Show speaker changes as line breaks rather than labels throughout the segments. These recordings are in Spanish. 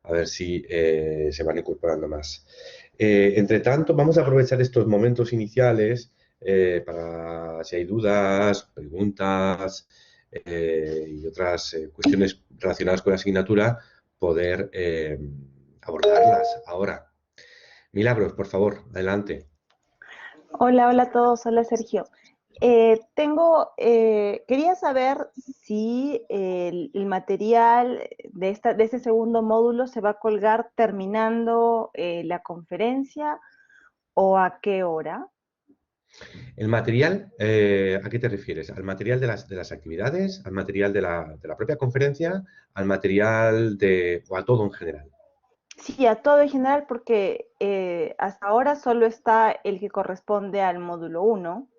a ver si se van incorporando más. Entre tanto, vamos a aprovechar estos momentos iniciales para, si hay dudas, preguntas y otras cuestiones relacionadas con la asignatura, poder abordarlas ahora. Milagros, por favor, adelante.
Hola, hola a todos, hola Sergio. Quería saber si el material de ese segundo módulo se va a colgar terminando la conferencia o a qué hora.
El material, ¿a qué te refieres? ¿Al material de las actividades? ¿Al material de la propia conferencia? ¿Al material o a todo en general?
Sí, a todo en general, porque hasta ahora solo está el que corresponde al módulo uno.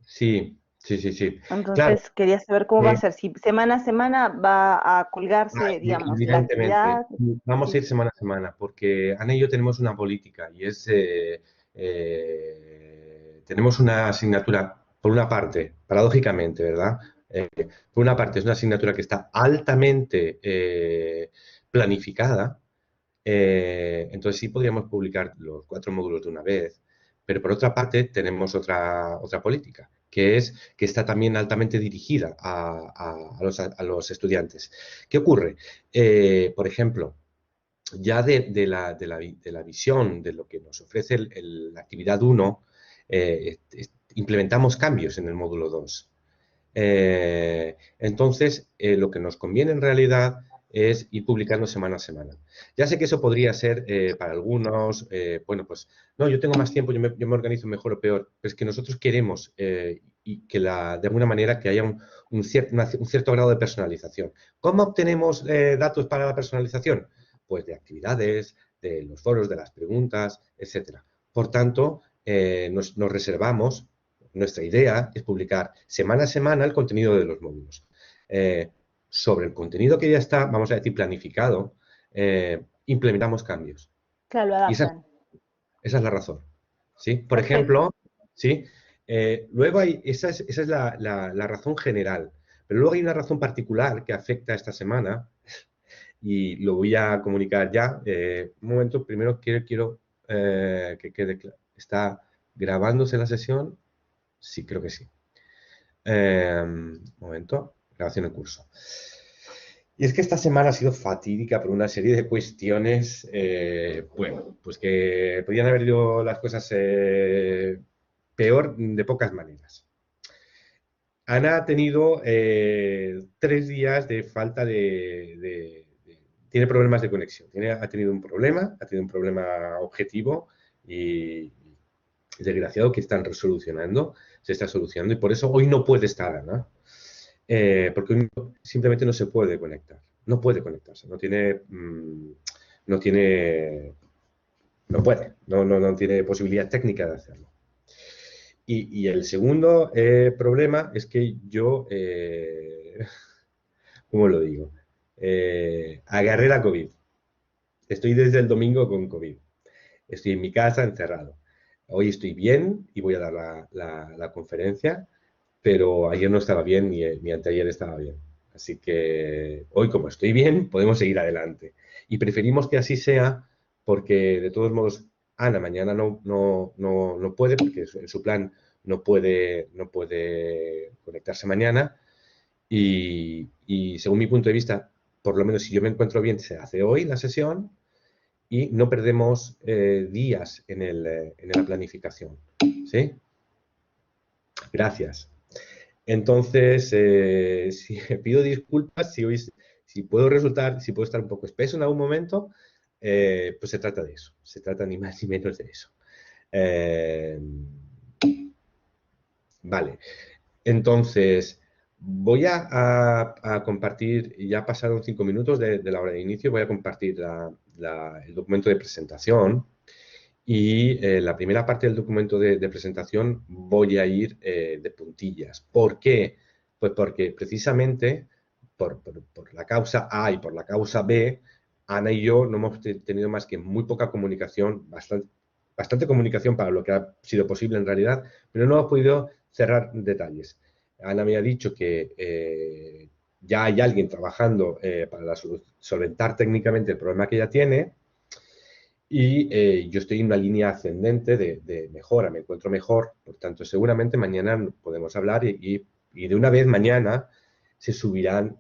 Sí, sí, sí, sí. Claro,
Entonces quería saber cómo va a
eh,
ser, si semana a semana va a colgarse, digamos, la
evidentemente,
actividad.
vamos a
Sí.
ir semana a semana, porque Ana y yo tenemos una política y es, tenemos una asignatura, por una parte, paradójicamente, ¿verdad? Por una parte es una asignatura que está altamente planificada. Entonces sí podríamos publicar los 4 módulos de una vez, pero por otra parte tenemos otra política, que es que está también altamente dirigida a los estudiantes. ¿Qué ocurre? Por ejemplo, ya de la visión de lo que nos ofrece la actividad 1, implementamos cambios en el módulo 2. Entonces, lo que nos conviene en realidad es ir publicando semana a semana. Ya sé que eso podría ser para algunos, bueno, pues no, yo tengo más tiempo, yo me organizo mejor o peor, pero es que nosotros queremos y que de alguna manera que haya un cierto grado de personalización. ¿Cómo obtenemos datos para la personalización? Pues de actividades, de los foros, de las preguntas, etcétera. Por tanto, nos reservamos. Nuestra idea es publicar semana a semana el contenido de los módulos. Sobre el contenido que ya está, vamos a decir, planificado, implementamos cambios.
Claro, lo
Y esa,
adaptan.
esa es la razón. ¿Sí? Por
Perfecto.
ejemplo, ¿sí? Luego esa es la razón general. Pero luego hay una razón particular que afecta esta semana y lo voy a comunicar ya. Un momento, primero quiero que quede claro. ¿Está grabándose la sesión? Sí, creo que sí. Momento, grabación en curso. Y es que esta semana ha sido fatídica por una serie de cuestiones, bueno, pues que podían haber ido las cosas peor de pocas maneras. Ana ha tenido 3 días de falta tiene problemas de conexión. Ha tenido un problema objetivo y desgraciado que están resolucionando, se está solucionando y por eso hoy no puede estar Ana. Porque hoy simplemente no se puede conectar. No puede conectarse, no puede, no tiene posibilidad técnica de hacerlo. Y el segundo problema es que yo, ¿cómo lo digo? Agarré la COVID. Estoy desde el domingo con COVID. Estoy en mi casa encerrado. Hoy estoy bien y voy a dar la conferencia, pero ayer no estaba bien ni anteayer estaba bien. Así que hoy, como estoy bien, podemos seguir adelante. Y preferimos que así sea porque, de todos modos, Ana mañana no puede, porque en su plan no puede conectarse mañana. Y según mi punto de vista, por lo menos si yo me encuentro bien, se hace hoy la sesión y no perdemos días en la planificación. ¿Sí? Gracias. Entonces, pido disculpas si puedo estar un poco espeso en algún momento, pues se trata de eso, se trata ni más ni menos de eso. Eh, vale, entonces voy a compartir, ya pasaron 5 minutos de la hora de inicio, voy a compartir el documento de presentación. Y la primera parte del documento de presentación voy a ir de puntillas. ¿Por qué? Pues porque precisamente por la causa A y por la causa B, Ana y yo no hemos tenido más que muy poca comunicación, bastante comunicación para lo que ha sido posible en realidad, pero no hemos podido cerrar detalles. Ana me ha dicho que ya hay alguien trabajando para solventar técnicamente el problema que ella tiene y yo estoy en una línea ascendente de mejora, me encuentro mejor, por tanto, seguramente mañana podemos hablar y de una vez mañana se subirán,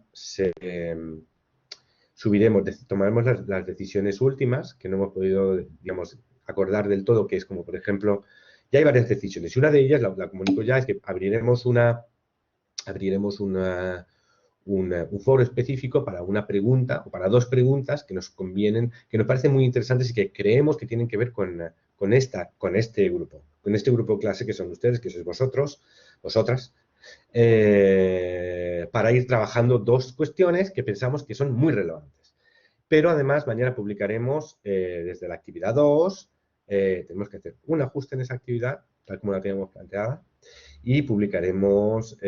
subiremos, tomaremos las decisiones últimas que no hemos podido, digamos, acordar del todo, que es como, por ejemplo, ya hay varias decisiones y una de ellas, la comunico ya, es que abriremos un foro específico para una pregunta o para dos preguntas que nos convienen, que nos parecen muy interesantes y que creemos que tienen que ver con este grupo clase que son ustedes, que sois vosotros, vosotras, para ir trabajando dos cuestiones que pensamos que son muy relevantes. Pero además mañana publicaremos desde la actividad 2, tenemos que hacer un ajuste en esa actividad, tal como la teníamos planteada, y publicaremos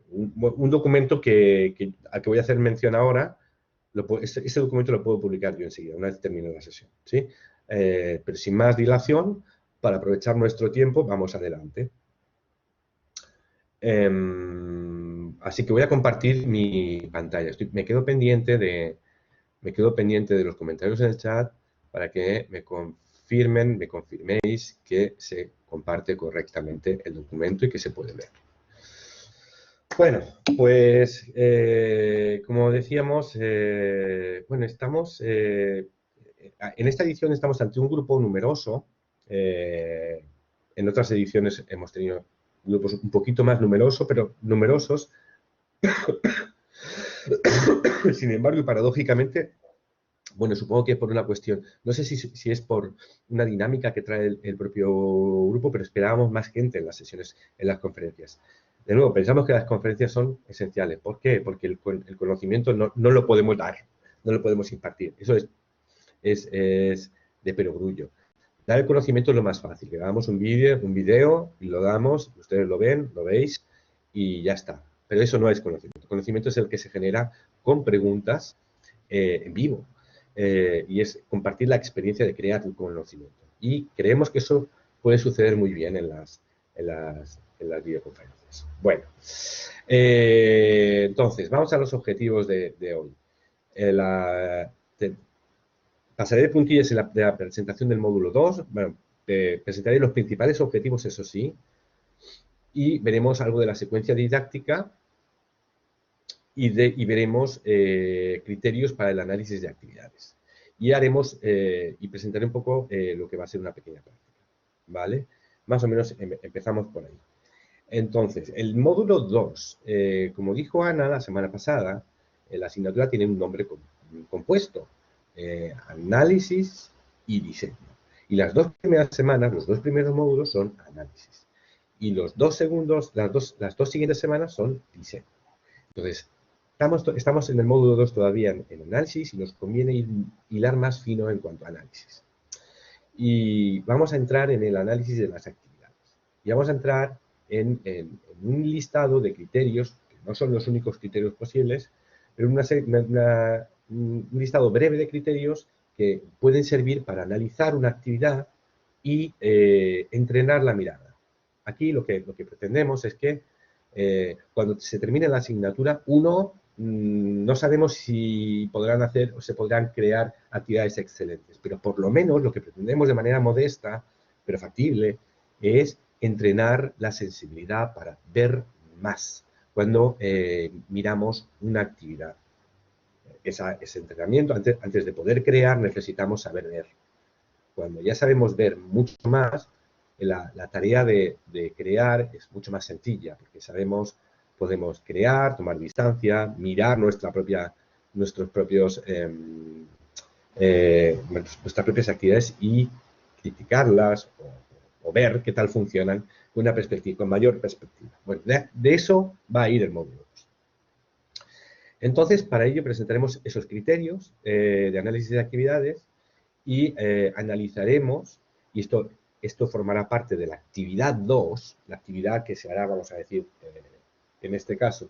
un documento al que voy a hacer mención ahora. Ese documento lo puedo publicar yo enseguida, una vez termine la sesión, ¿sí? Pero sin más dilación, para aprovechar nuestro tiempo, vamos adelante. Así que voy a compartir mi pantalla. Me quedo pendiente de los comentarios en el chat para que me confirméis que se comparte correctamente el documento y que se puede ver. Bueno, pues como decíamos, bueno, en esta edición estamos ante un grupo numeroso. En otras ediciones hemos tenido grupos un poquito más numerosos, pero numerosos. Sin embargo, y paradójicamente, bueno, supongo que es por una cuestión, no sé si es por una dinámica que trae el propio grupo, pero esperábamos más gente en las sesiones, en las conferencias. De nuevo, pensamos que las conferencias son esenciales. ¿Por qué? Porque el conocimiento no lo podemos dar, no lo podemos impartir. Eso es de perogrullo. Dar el conocimiento es lo más fácil. Grabamos un vídeo y lo damos, ustedes lo ven, lo veis y ya está. Pero eso no es conocimiento. El conocimiento es el que se genera con preguntas en vivo. Y es compartir la experiencia de crear un conocimiento. Y creemos que eso puede suceder muy bien en las videoconferencias. Bueno, entonces, vamos a los objetivos de hoy. Pasaré de puntillas de la presentación del módulo 2. Bueno, presentaré los principales objetivos, eso sí, y veremos algo de la secuencia didáctica y veremos criterios para el análisis de actividades. Y haremos y presentaré un poco lo que va a ser una pequeña práctica, ¿vale? Más o menos empezamos por ahí. Entonces, el módulo 2, como dijo Ana la semana pasada, la asignatura tiene un nombre compuesto, análisis y diseño. Y las dos primeras semanas, los dos primeros módulos son análisis. Y las dos siguientes semanas son diseño. Entonces, estamos en el módulo 2 todavía en análisis y nos conviene hilar más fino en cuanto a análisis. Y vamos a entrar en el análisis de las actividades. Y vamos a entrar en un listado de criterios, que no son los únicos criterios posibles, pero un listado breve de criterios que pueden servir para analizar una actividad y entrenar la mirada. Aquí lo que pretendemos es que cuando se termine la asignatura, no sabemos si podrán hacer o se podrán crear actividades excelentes, pero por lo menos lo que pretendemos de manera modesta, pero factible, es entrenar la sensibilidad para ver más cuando miramos una actividad. Ese entrenamiento, antes de poder crear, necesitamos saber ver. Cuando ya sabemos ver mucho más, la tarea de crear es mucho más sencilla, porque podemos crear, tomar distancia, mirar nuestras propias actividades y criticarlas o ver qué tal funcionan con mayor perspectiva. Bueno, de eso va a ir el módulo 2. Entonces, para ello presentaremos esos criterios de análisis de actividades y analizaremos, y esto formará parte de la actividad 2, la actividad que se hará, vamos a decir, en este caso,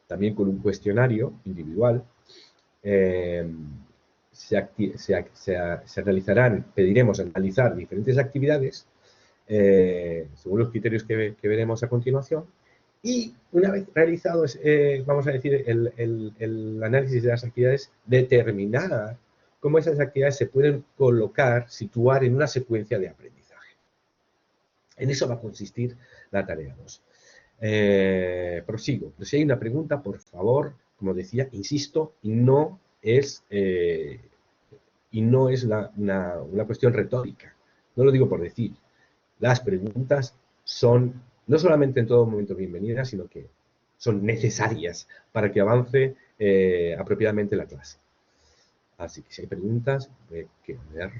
también con un cuestionario individual. Se pediremos analizar diferentes actividades según los criterios que veremos a continuación Y una vez realizado, vamos a decir, el análisis de las actividades, determinar cómo esas actividades se pueden colocar, situar en una secuencia de aprendizaje. En eso va a consistir la tarea 2. Prosigo. Pero si hay una pregunta, por favor, como decía, insisto, y no es una cuestión retórica. No lo digo por decir. Las preguntas son no solamente en todo momento bienvenidas, sino que son necesarias para que avance apropiadamente la clase. Así que si hay preguntas, voy a ver.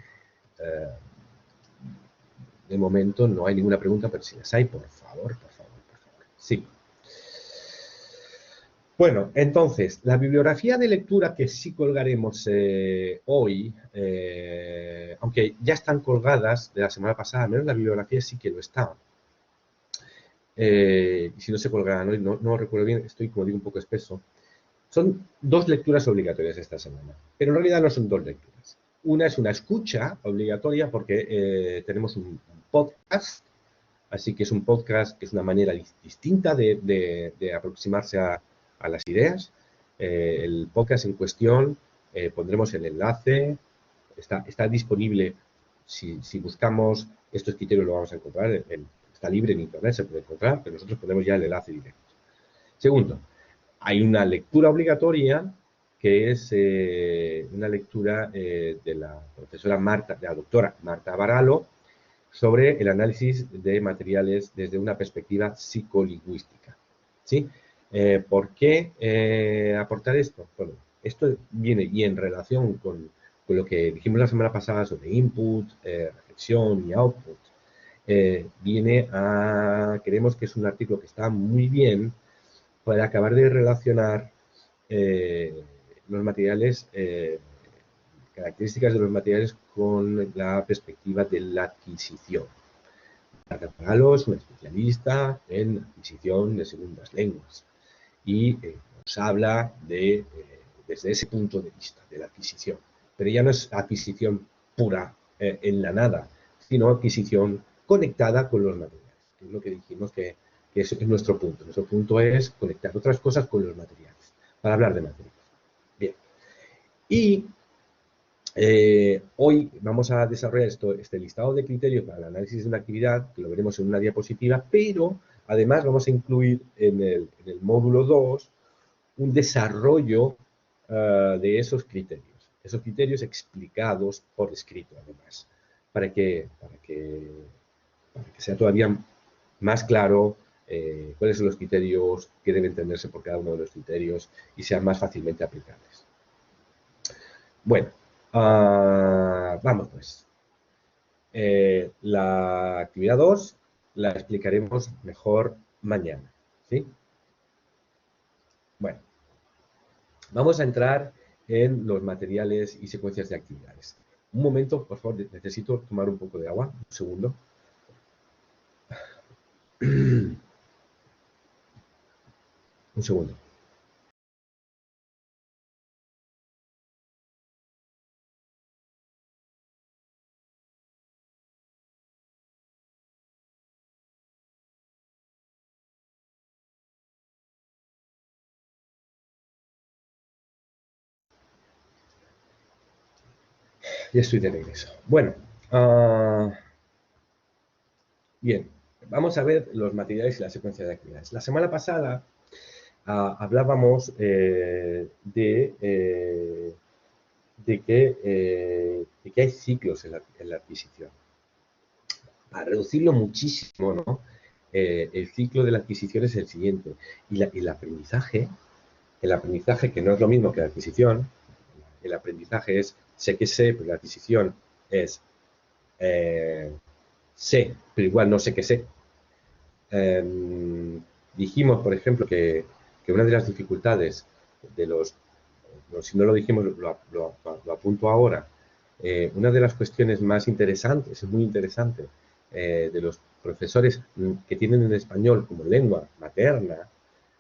De momento no hay ninguna pregunta, pero si las hay, por favor, por favor, por favor. Sí. Bueno, entonces, la bibliografía de lectura que sí colgaremos hoy, aunque ya están colgadas de la semana pasada, al menos la bibliografía sí que lo está. Y si no se colgarán hoy, no recuerdo bien, estoy, como digo, un poco espeso. Son 2 lecturas obligatorias esta semana, pero en realidad no son 2 lecturas. Una es una escucha obligatoria porque tenemos un podcast, así que es un podcast que es una manera distinta de aproximarse a las ideas. El podcast en cuestión, pondremos el enlace, está disponible, si buscamos estos criterios lo vamos a encontrar, está libre en internet, se puede encontrar, pero nosotros ponemos ya el enlace directo. Segundo, hay una lectura obligatoria que es una lectura de la profesora de la doctora Marta Baralo, sobre el análisis de materiales desde una perspectiva psicolingüística. ¿Sí? ¿Por qué aportar esto? Bueno, esto viene y en relación con lo que dijimos la semana pasada sobre input, reflexión y output. Creemos que es un artículo que está muy bien para acabar de relacionar los materiales, características de los materiales con la perspectiva de la adquisición. Marta Baralo es una especialista en adquisición de segundas lenguas y nos habla desde ese punto de vista, de la adquisición. Pero ya no es adquisición pura en la nada, sino adquisición conectada con los materiales, que es lo que dijimos que es nuestro punto. Nuestro punto es conectar otras cosas con los materiales, para hablar de materiales. Bien. Y hoy vamos a desarrollar este listado de criterios para el análisis de una actividad, que lo veremos en una diapositiva, pero además vamos a incluir en el módulo 2 un desarrollo de esos criterios explicados por escrito además, para que sea todavía más claro cuáles son los criterios que deben entenderse por cada uno de los criterios y sean más fácilmente aplicables. Bueno, vamos pues. La actividad 2 la explicaremos mejor mañana, ¿sí? Bueno, vamos a entrar en los materiales y secuencias de actividades. Un momento, por favor, necesito tomar un poco de agua, un segundo. Un segundo. Ya estoy de regreso. Bueno, bien, vamos a ver los materiales y la secuencia de actividades. La semana pasada hablábamos de que hay ciclos en la adquisición. Para reducirlo muchísimo, ¿no? El ciclo de la adquisición es el siguiente. Y el aprendizaje, que no es lo mismo que la adquisición, el aprendizaje es sé que sé, pero la adquisición es sé, pero igual no sé qué sé. Dijimos, por ejemplo, que una de las dificultades si no lo dijimos, lo apunto ahora, una de las cuestiones más interesantes, es muy interesante, de los profesores que tienen el español como lengua materna,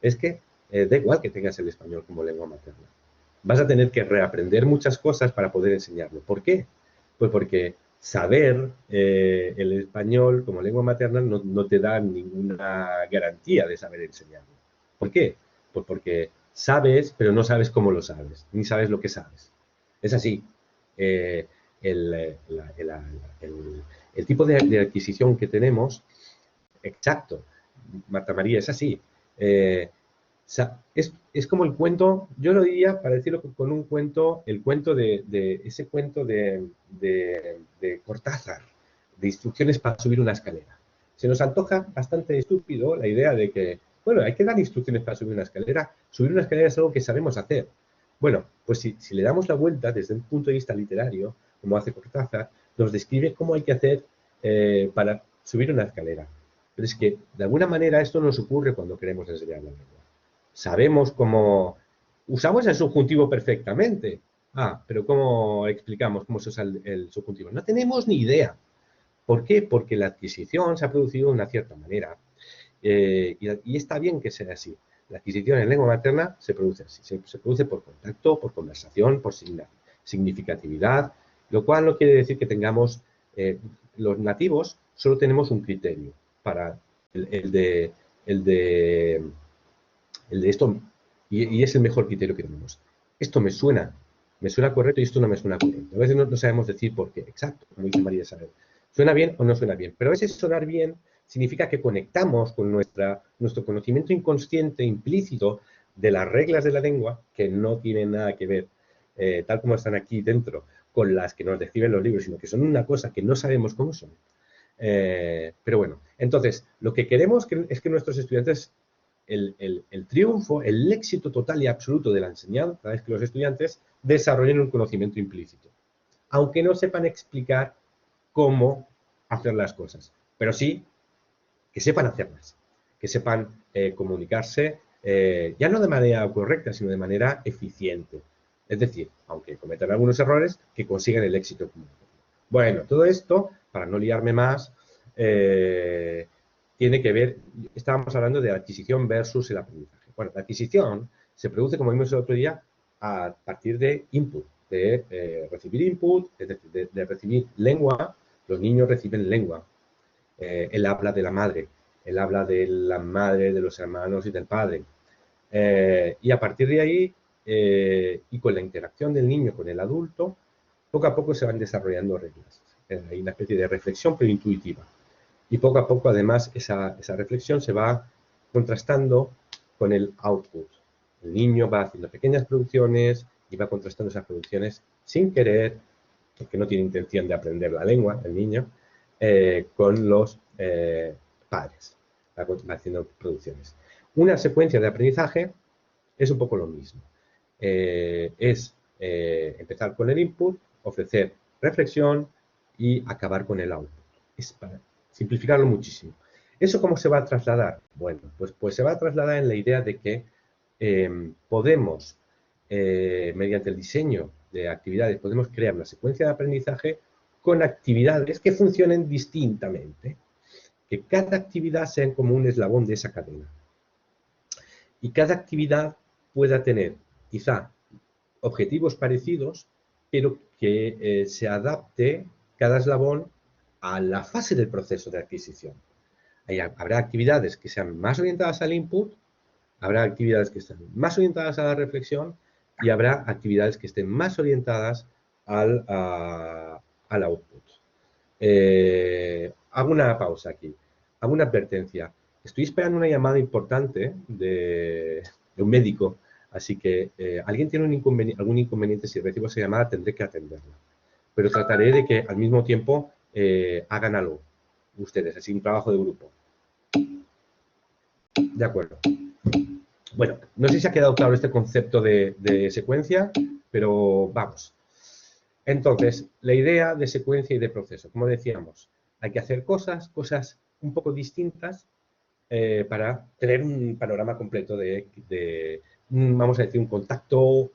es que da igual que tengas el español como lengua materna. Vas a tener que reaprender muchas cosas para poder enseñarlo. ¿Por qué? Pues porque saber el español como lengua materna no te da ninguna garantía de saber enseñarlo. ¿Por qué? Pues porque sabes, pero no sabes cómo lo sabes, ni sabes lo que sabes. Es así. Eh, el, la- la- el- el tipo de adquisición que tenemos, exacto, Marta María, es así. Eh, es como el cuento, yo lo diría, para decirlo con un cuento, el cuento ese cuento de Cortázar, de instrucciones para subir una escalera. Se nos antoja bastante estúpido la idea de que, bueno, hay que dar instrucciones para subir una escalera. Subir una escalera es algo que sabemos hacer. Bueno, pues si le damos la vuelta desde un punto de vista literario, como hace Cortázar, nos describe cómo hay que hacer para subir una escalera. Pero es que, de alguna manera, esto nos ocurre cuando queremos enseñar la lengua. Sabemos cómo... Usamos el subjuntivo perfectamente. Ah, pero ¿cómo explicamos cómo se usa el subjuntivo? No tenemos ni idea. ¿Por qué? Porque la adquisición se ha producido de una cierta manera. Y está bien que sea así. La adquisición en lengua materna se produce así. Se produce por contacto, por conversación, por significatividad, lo cual no quiere decir que tengamos... los nativos solo tenemos un criterio para el de, el de el de esto, y es el mejor criterio que tenemos. Esto me suena correcto y esto no me suena correcto. A veces no sabemos decir por qué, exacto, como dice María Isabel. ¿Suena bien o no suena bien? Pero a veces sonar bien significa que conectamos con nuestro conocimiento inconsciente, implícito, de las reglas de la lengua, que no tienen nada que ver, tal como están aquí dentro, con las que nos describen los libros, sino que son una cosa que no sabemos cómo son. Pero bueno, entonces, lo que queremos es que nuestros estudiantes el triunfo, el éxito total y absoluto de la enseñanza es que los estudiantes desarrollen un conocimiento implícito, aunque no sepan explicar cómo hacer las cosas, pero sí que sepan hacerlas, que sepan comunicarse, ya no de manera correcta, sino de manera eficiente. Es decir, aunque cometan algunos errores, que consigan el éxito. Bueno, todo esto, para no liarme más, tiene que ver, estábamos hablando de la adquisición versus el aprendizaje. Bueno, la adquisición se produce, como vimos el otro día, a partir de input, de recibir input, es decir, de recibir lengua. Los niños reciben lengua, el habla de la madre, el habla de la madre, de los hermanos y del padre. Y a partir de ahí, y con la interacción del niño con el adulto, poco a poco se van desarrollando reglas. Hay una especie de reflexión, pero intuitiva. Y poco a poco, además, esa reflexión se va contrastando con el output. El niño va haciendo pequeñas producciones y va contrastando esas producciones sin querer, porque no tiene intención de aprender la lengua, el niño, con los padres. Va haciendo producciones. Una secuencia de aprendizaje es un poco lo mismo. Es empezar con el input, ofrecer reflexión y acabar con el output. Es para simplificarlo muchísimo. ¿Eso cómo se va a trasladar? Bueno, pues se va a trasladar en la idea de que podemos, mediante el diseño de actividades, podemos crear una secuencia de aprendizaje con actividades que funcionen distintamente. Que cada actividad sea como un eslabón de esa cadena. Y cada actividad pueda tener quizá objetivos parecidos, pero que se adapte cada eslabón a la fase del proceso de adquisición. Habrá actividades que sean más orientadas al input, habrá actividades que estén más orientadas a la reflexión y habrá actividades que estén más orientadas al output. Hago una pausa aquí, hago una advertencia. Estoy esperando una llamada importante de un médico, así que alguien tiene algún inconveniente, si recibo esa llamada tendré que atenderla. Pero trataré de que al mismo tiempo hagan algo ustedes, así un trabajo de grupo. De acuerdo. Bueno, no sé si ha quedado claro este concepto de secuencia, pero vamos. Entonces, la idea de secuencia y de proceso, como decíamos, hay que hacer cosas un poco distintas para tener un panorama completo vamos a decir, un contacto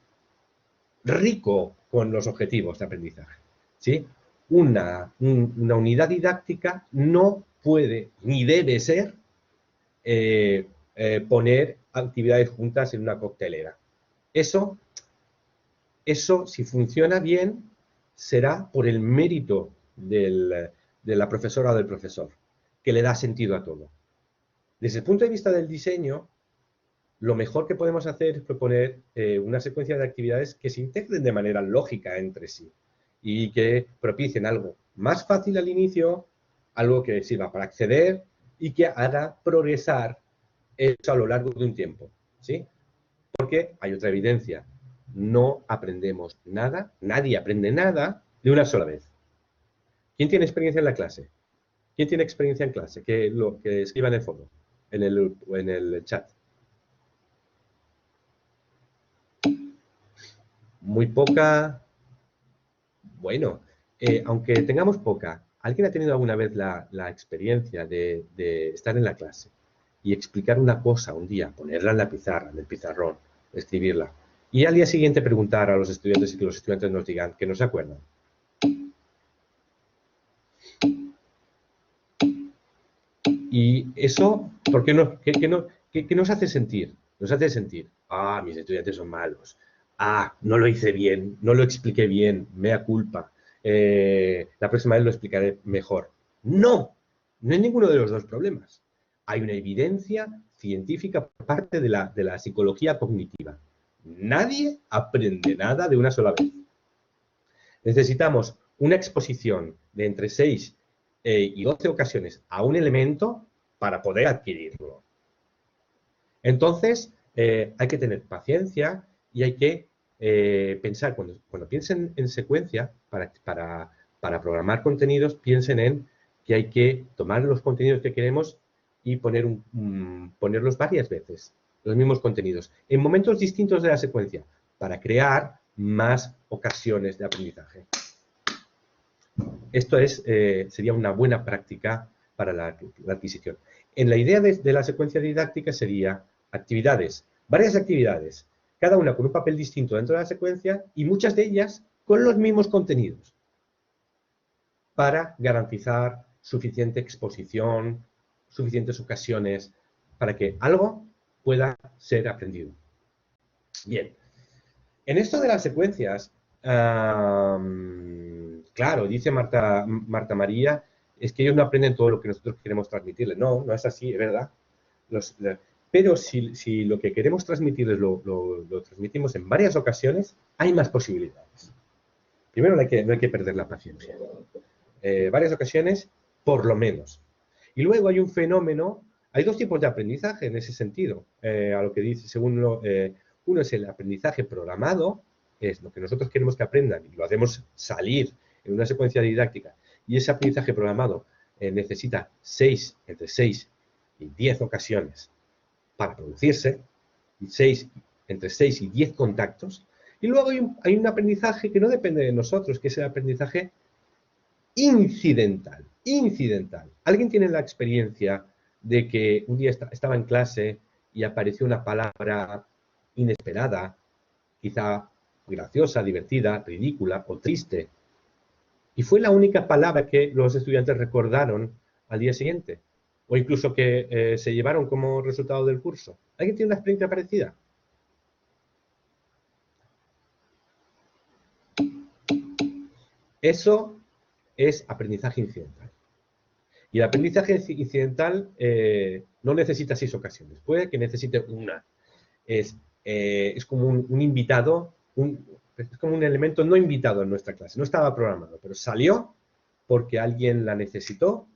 rico con los objetivos de aprendizaje. ¿Sí? Una unidad didáctica no puede ni debe ser poner actividades juntas en una coctelera. Eso, si funciona bien, será por el mérito de la profesora o del profesor, que le da sentido a todo. Desde el punto de vista del diseño, lo mejor que podemos hacer es proponer una secuencia de actividades que se integren de manera lógica entre sí y que propicien algo más fácil al inicio, algo que sirva para acceder y que haga progresar eso a lo largo de un tiempo, ¿sí? Porque hay otra evidencia, no aprendemos nada, nadie aprende nada de una sola vez. ¿Quién tiene experiencia en la clase? ¿Quién tiene experiencia en clase? Que escriba en el foro, en el chat. Muy poca. Bueno, aunque tengamos poca, ¿alguien ha tenido alguna vez la experiencia de estar en la clase y explicar una cosa un día, ponerla en la pizarra, en el pizarrón, escribirla, y al día siguiente preguntar a los estudiantes y que los estudiantes nos digan que no se acuerdan? Y eso, ¿por qué no, qué nos hace sentir? Nos hace sentir, mis estudiantes son malos, no lo hice bien, no lo expliqué bien, mea culpa, la próxima vez lo explicaré mejor. No, no hay ninguno de los dos problemas. Hay una evidencia científica por parte de la psicología cognitiva. Nadie aprende nada de una sola vez. Necesitamos una exposición de entre 6 y 12 ocasiones a un elemento para poder adquirirlo. Entonces, hay que tener paciencia y hay que pensar, cuando piensen en secuencia, para programar contenidos, piensen en que hay que tomar los contenidos que queremos y ponerlos varias veces, los mismos contenidos, en momentos distintos de la secuencia, para crear más ocasiones de aprendizaje. Esto sería una buena práctica para la adquisición. En la idea de la secuencia didáctica sería actividades, varias actividades, cada una con un papel distinto dentro de la secuencia y muchas de ellas con los mismos contenidos, para garantizar suficiente exposición, suficientes ocasiones, para que algo pueda ser aprendido. Bien, en esto de las secuencias, claro, dice Marta María, es que ellos no aprenden todo lo que nosotros queremos transmitirles. No, no es así, es verdad. Pero si lo que queremos transmitirles lo transmitimos en varias ocasiones, hay más posibilidades. Primero, no hay que perder la paciencia. Varias ocasiones, por lo menos. Y luego hay un fenómeno, hay dos tipos de aprendizaje en ese sentido, a lo que dice, según uno es el aprendizaje programado, es lo que nosotros queremos que aprendan y lo hacemos salir en una secuencia didáctica, y ese aprendizaje programado necesita entre 6 y 10 ocasiones para producirse, entre 6 y 10 contactos, y luego hay un aprendizaje que no depende de nosotros, que es el aprendizaje incidental. ¿Alguien tiene la experiencia de que un día estaba en clase y apareció una palabra inesperada, quizá graciosa, divertida, ridícula o triste, y fue la única palabra que los estudiantes recordaron al día siguiente, o incluso que se llevaron como resultado del curso? ¿Alguien tiene una experiencia parecida? Eso es aprendizaje incidental. Y el aprendizaje incidental no necesita 6 ocasiones, puede que necesite una. Es como un invitado, es como un elemento no invitado en nuestra clase, no estaba programado, pero salió porque alguien la necesitó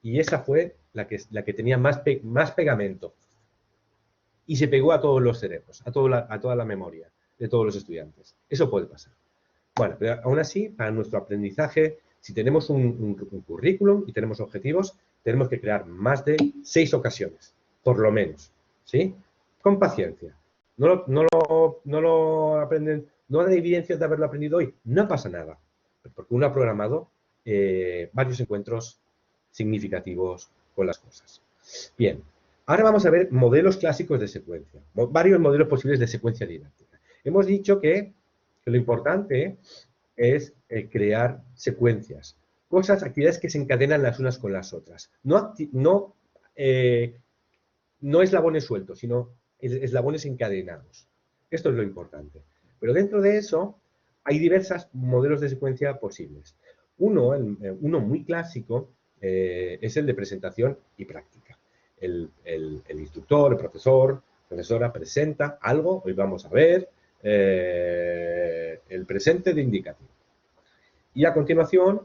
y esa fue la que tenía más pegamento. Y se pegó a todos los cerebros, a toda la memoria de todos los estudiantes. Eso puede pasar. Bueno, pero aún así, para nuestro aprendizaje, si tenemos un currículum y tenemos objetivos, tenemos que crear más de 6 ocasiones, por lo menos, ¿sí? Con paciencia. No lo aprenden, no hay evidencias de haberlo aprendido hoy, no pasa nada, porque uno ha programado varios encuentros significativos con las cosas. Bien, ahora vamos a ver modelos clásicos de secuencia, varios modelos posibles de secuencia didáctica. Hemos dicho que lo importante es crear secuencias, actividades que se encadenan las unas con las otras. No eslabones sueltos, sino eslabones encadenados. Esto es lo importante. Pero dentro de eso hay diversos modelos de secuencia posibles. Uno muy clásico es el de presentación y práctica. El instructor, el profesor, profesora presenta algo, hoy vamos a ver el presente de indicativo. Y a continuación,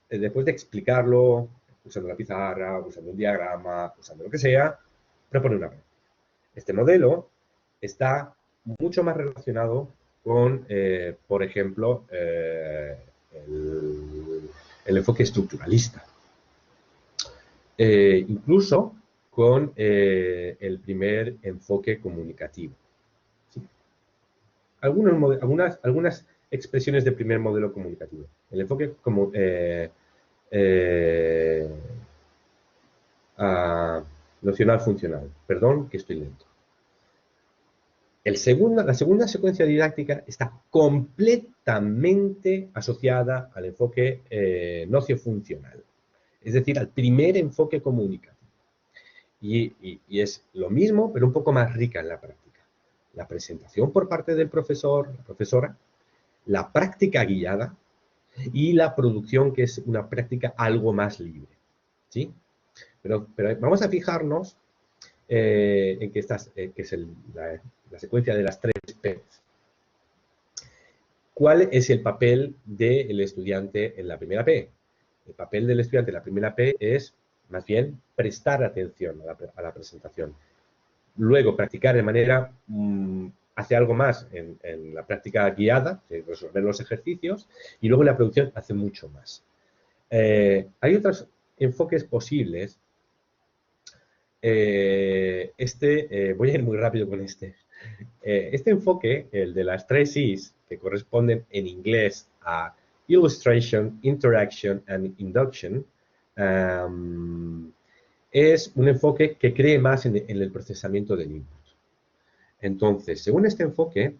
después de explicarlo, usando la pizarra, usando un diagrama, usando lo que sea, propone una práctica. Este modelo está mucho más relacionado con, por ejemplo, el enfoque estructuralista. Incluso con el primer enfoque comunicativo. ¿Sí? Algunas expresiones del primer modelo comunicativo. El enfoque nocional funcional. Perdón, que estoy lento. La segunda secuencia didáctica está completamente asociada al enfoque nociofuncional, es decir, al primer enfoque comunicativo. Y es lo mismo, pero un poco más rica en la práctica. La presentación por parte del profesor, la profesora, la práctica guiada y la producción, que es una práctica algo más libre. ¿Sí? Pero vamos a fijarnos en que es la secuencia de las 3 P. ¿Cuál es el papel del estudiante en la primera P? El papel del estudiante en la primera P es, más bien, prestar atención a la presentación. Luego, practicar de manera, hace algo más en la práctica guiada, resolver los ejercicios, y luego en la producción hace mucho más. Hay otros enfoques posibles. Voy a ir muy rápido con este. Este enfoque, el de las 3 Is, que corresponden en inglés a Illustration, Interaction and Induction, es un enfoque que cree más en el procesamiento del input. Entonces, según este enfoque,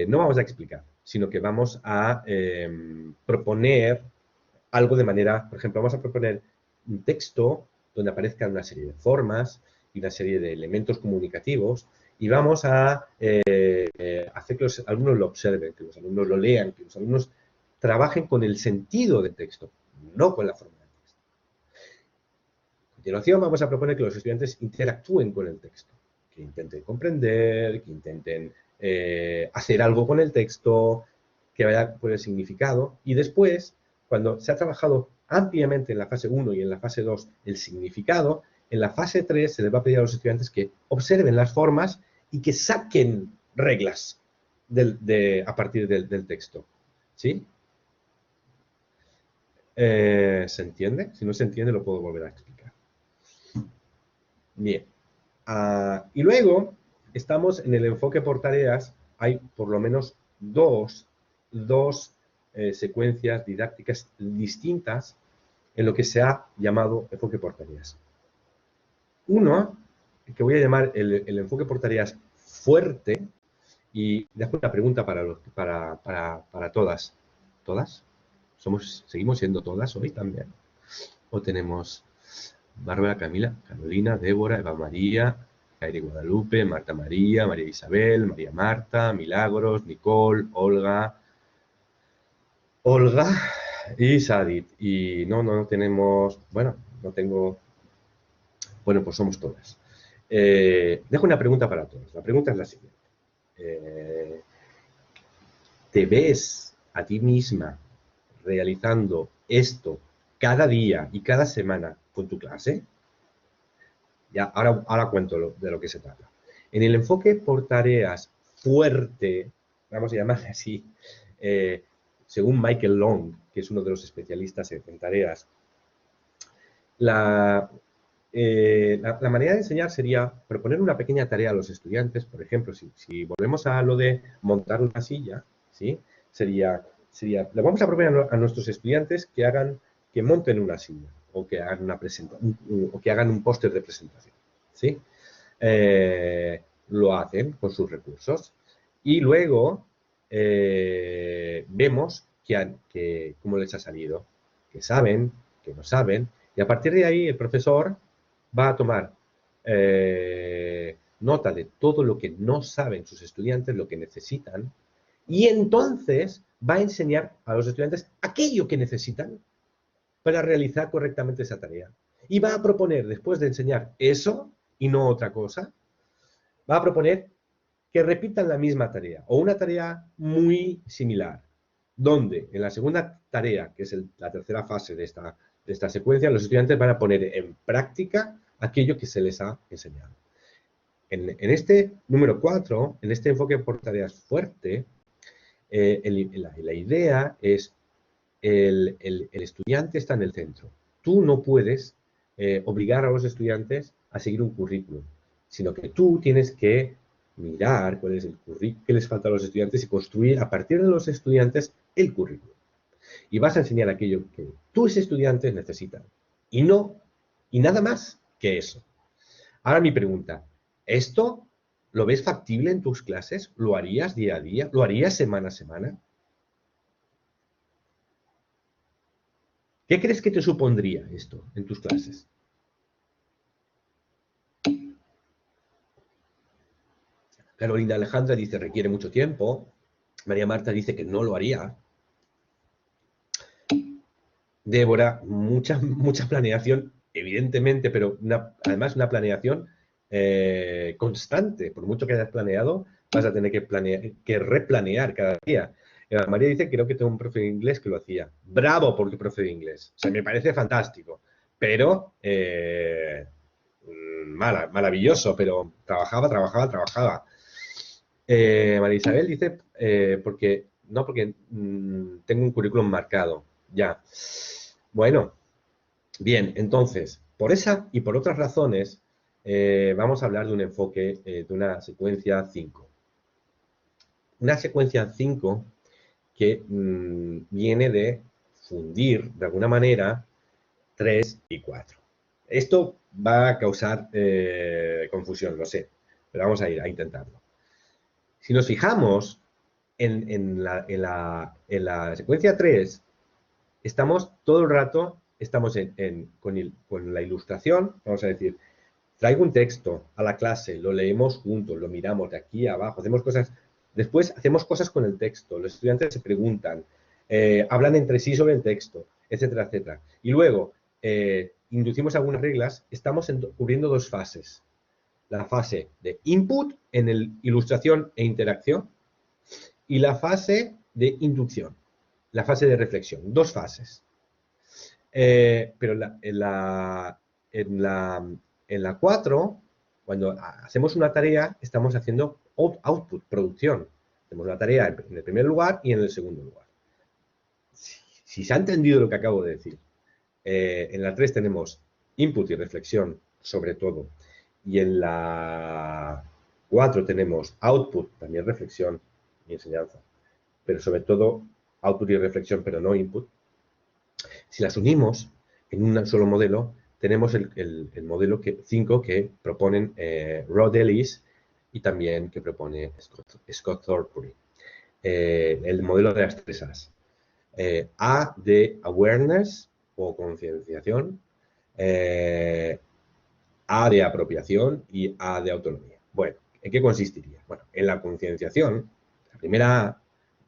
no vamos a explicar, sino que vamos a proponer algo de manera, por ejemplo, vamos a proponer un texto donde aparezcan una serie de formas y una serie de elementos comunicativos y vamos a hacer que los alumnos lo observen, que los alumnos lo lean, que los alumnos trabajen con el sentido del texto, no con la forma del texto. A continuación vamos a proponer que los estudiantes interactúen con el texto, que intenten comprender, que intenten hacer algo con el texto, que vaya por el significado y después, cuando se ha trabajado ampliamente en la fase 1 y en la fase 2 el significado, en la fase 3 se les va a pedir a los estudiantes que observen las formas y que saquen reglas a partir del texto. ¿Sí? ¿Se entiende? Si no se entiende, lo puedo volver a explicar. Bien. Y luego, estamos en el enfoque por tareas. Hay por lo menos dos secuencias didácticas distintas en lo que se ha llamado enfoque por tareas. Uno, que voy a llamar el enfoque por tareas fuerte, y dejo una pregunta para todas. ¿Todas? ¿Seguimos siendo todas hoy también? ¿O tenemos Bárbara, Camila, Carolina, Débora, Eva María, Kairi Guadalupe, Marta María, María Isabel, María Marta, Milagros, Nicole, Olga y Sadit? Y no tenemos, bueno, no tengo, bueno, pues somos todas. Dejo una pregunta para todos. La pregunta es la siguiente. ¿Te ves a ti misma realizando esto cada día y cada semana con tu clase? Ya, ahora cuento de lo que se trata. En el enfoque por tareas fuerte, vamos a llamarle así, según Michael Long, que es uno de los especialistas en tareas, la manera de enseñar sería proponer una pequeña tarea a los estudiantes. Por ejemplo, si volvemos a lo de montar una silla, ¿sí? Le vamos a proponer a nuestros estudiantes que monten una silla o que hagan un póster de presentación, ¿sí? Lo hacen con sus recursos y luego vemos cómo les ha salido, que saben, que no saben, y a partir de ahí el profesor va a tomar nota de todo lo que no saben sus estudiantes, lo que necesitan, Y entonces va a enseñar a los estudiantes aquello que necesitan para realizar correctamente esa tarea. Y va a proponer, después de enseñar eso y no otra cosa, va a proponer que repitan la misma tarea o una tarea muy similar, donde en la segunda tarea, que es la tercera fase de esta secuencia, los estudiantes van a poner en práctica aquello que se les ha enseñado. En este número 4, en este enfoque por tareas fuerte, la idea es el estudiante está en el centro. Tú no puedes obligar a los estudiantes a seguir un currículum, sino que tú tienes que mirar cuál es el currículum que les falta a los estudiantes y construir a partir de los estudiantes el currículum. Y vas a enseñar aquello que tus estudiantes necesitan. Y nada más que eso. Ahora mi pregunta, ¿esto lo ves factible en tus clases? ¿Lo harías día a día? ¿Lo harías semana a semana? ¿Qué crees que te supondría esto en tus clases? Carolina Alejandra dice, requiere mucho tiempo. María Marta dice que no lo haría. Débora, mucha planeación, evidentemente, pero además una planeación constante. Por mucho que hayas planeado, vas a tener que replanear cada día. María dice, creo que tengo un profe de inglés que lo hacía. Bravo por tu profe de inglés. O sea, me parece fantástico. Pero, maravilloso, pero trabajaba. María Isabel dice, porque tengo un currículum marcado. Ya. Bueno, bien, entonces, por esa y por otras razones, vamos a hablar de un enfoque, de una secuencia 5. Una secuencia 5 que viene de fundir, de alguna manera, 3 y 4. Esto va a causar confusión, lo sé, pero vamos a ir a intentarlo. Si nos fijamos en la secuencia 3, estamos todo el rato, con la ilustración, vamos a decir, traigo un texto a la clase, lo leemos juntos, lo miramos de aquí a abajo, hacemos cosas, después hacemos cosas con el texto, los estudiantes se preguntan, hablan entre sí sobre el texto, etcétera, etcétera. Y luego, inducimos algunas reglas, estamos cubriendo dos fases. La fase de input en el ilustración e interacción y la fase de inducción, la fase de reflexión, dos fases. Pero en la 4, cuando hacemos una tarea, estamos haciendo output, producción. Hacemos una tarea en el primer lugar y en el segundo lugar. Si se ha entendido lo que acabo de decir, en la 3 tenemos input y reflexión, sobre todo. Y en la 4 tenemos output, también reflexión y enseñanza. Pero sobre todo output y reflexión, pero no input. Si las unimos en un solo modelo, tenemos el modelo 5 que proponen Rod Ellis y también que propone Scott Thornbury. El modelo de las 3 A's. A de awareness o concienciación, A de apropiación y A de autonomía. Bueno, ¿en qué consistiría? Bueno, en la concienciación, la primera A,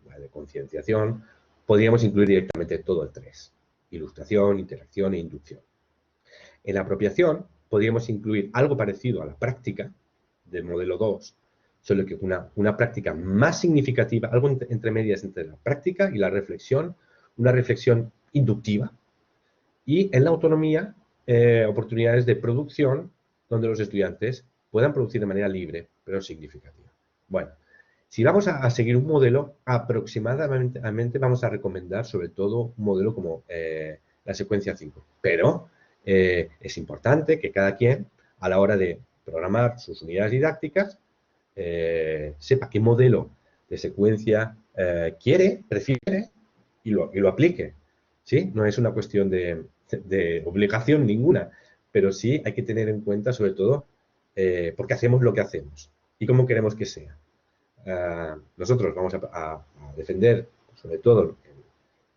la de concienciación, podríamos incluir directamente todo el 3. Ilustración, interacción e inducción. En la apropiación podríamos incluir algo parecido a la práctica del modelo 2, solo que una práctica más significativa, algo entre medias entre la práctica y la reflexión, una reflexión inductiva. Y en la autonomía, oportunidades de producción donde los estudiantes puedan producir de manera libre, pero significativa. Bueno, si vamos a seguir un modelo, aproximadamente vamos a recomendar sobre todo un modelo como la secuencia 5. Pero es importante que cada quien, a la hora de programar sus unidades didácticas, sepa qué modelo de secuencia quiere, prefiere y lo aplique. ¿Sí? No es una cuestión de obligación ninguna, pero sí hay que tener en cuenta sobre todo por qué hacemos lo que hacemos y cómo queremos que sea. Nosotros vamos a defender sobre todo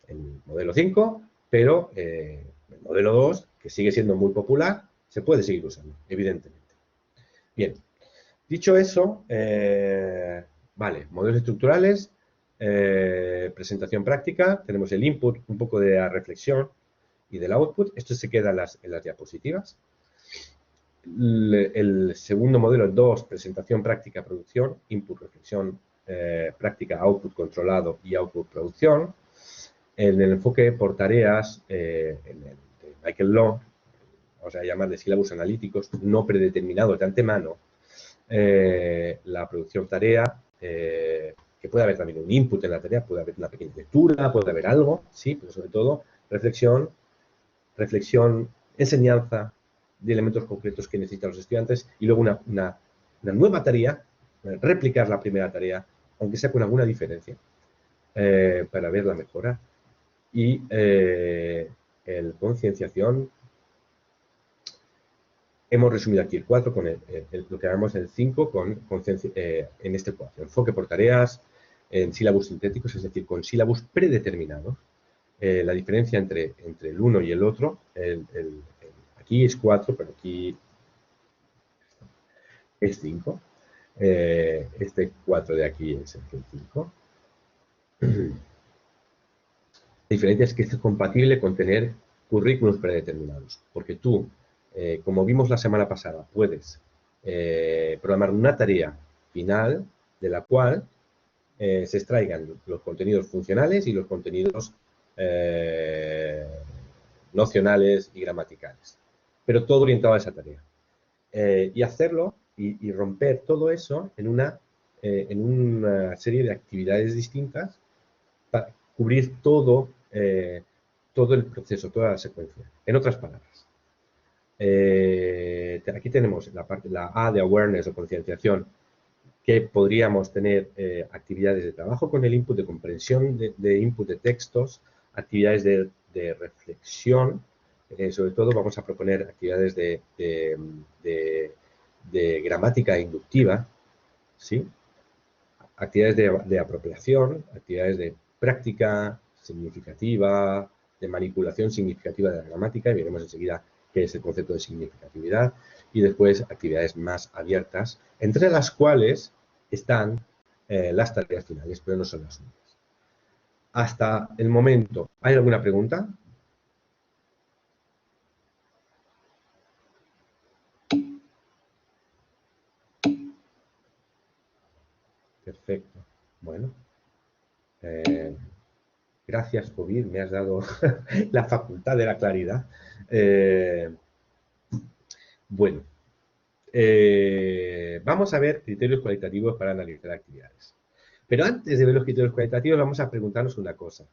el modelo 5, pero el modelo 2, que sigue siendo muy popular, se puede seguir usando, evidentemente. Bien, dicho eso, vale, modelos estructurales, presentación práctica, tenemos el input, un poco de la reflexión y del output. Esto se queda en las diapositivas. El segundo modelo, el 2, presentación práctica, producción, input, reflexión, práctica, output controlado y output, producción. En el enfoque por tareas, en el de Michael Law, vamos a llamarle sílabus analíticos, no predeterminados de antemano, la producción tarea, que puede haber también un input en la tarea, puede haber una pequeña lectura, puede haber algo, sí, pero sobre todo reflexión, enseñanza de elementos concretos que necesitan los estudiantes y luego una nueva tarea, replicar la primera tarea, aunque sea con alguna diferencia, para ver la mejora. Y el concienciación, hemos resumido aquí el 4 con lo que llamamos el 5 en este 4. Enfoque por tareas, en sílabus sintéticos, es decir, con sílabus predeterminados. La diferencia entre el uno y el otro, aquí es 4, pero aquí es 5. Este 4 de aquí es el 5. La diferencia es que esto es compatible con tener currículos predeterminados, porque tú, como vimos la semana pasada, puedes programar una tarea final de la cual se extraigan los contenidos funcionales y los contenidos nocionales y gramaticales, pero todo orientado a esa tarea. Y hacerlo y romper todo eso en una serie de actividades distintas para cubrir todo el proceso, toda la secuencia. En otras palabras, aquí tenemos la A de awareness o concienciación, que podríamos tener actividades de trabajo con el input, de comprensión de input de textos, actividades de reflexión, sobre todo vamos a proponer actividades de gramática inductiva, ¿sí? Actividades de apropiación, actividades de práctica significativa, de manipulación significativa de la gramática, y veremos enseguida qué es el concepto de significatividad, y después actividades más abiertas, entre las cuales están las tareas finales, pero no son las únicas. Hasta el momento, ¿hay alguna pregunta? Perfecto. Bueno. Gracias, COVID, me has dado la facultad de la claridad. Bueno, vamos a ver criterios cualitativos para analizar actividades. Pero antes de ver los criterios cualitativos, vamos a preguntarnos una cosa.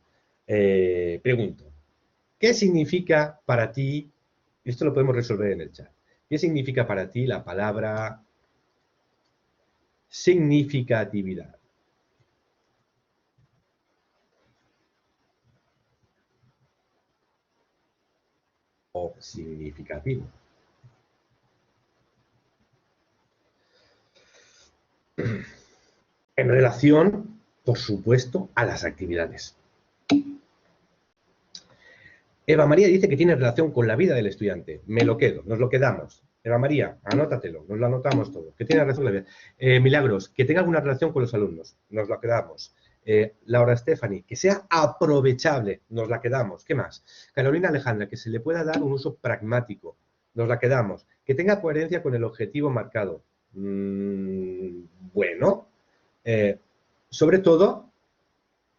Pregunto, ¿qué significa para ti, esto lo podemos resolver en el chat, qué significa para ti la palabra significatividad? O significativo. En relación, por supuesto, a las actividades. Eva María dice que tiene relación con la vida del estudiante. Me lo quedo, nos lo quedamos. Eva María, anótatelo, nos lo anotamos todo. Que tiene relación con la vida. Milagros, que tenga alguna relación con los alumnos. Nos lo quedamos. Laura Stephanie, que sea aprovechable. Nos la quedamos. ¿Qué más? Carolina Alejandra, que se le pueda dar un uso pragmático. Nos la quedamos. Que tenga coherencia con el objetivo marcado. Bueno, sobre todo,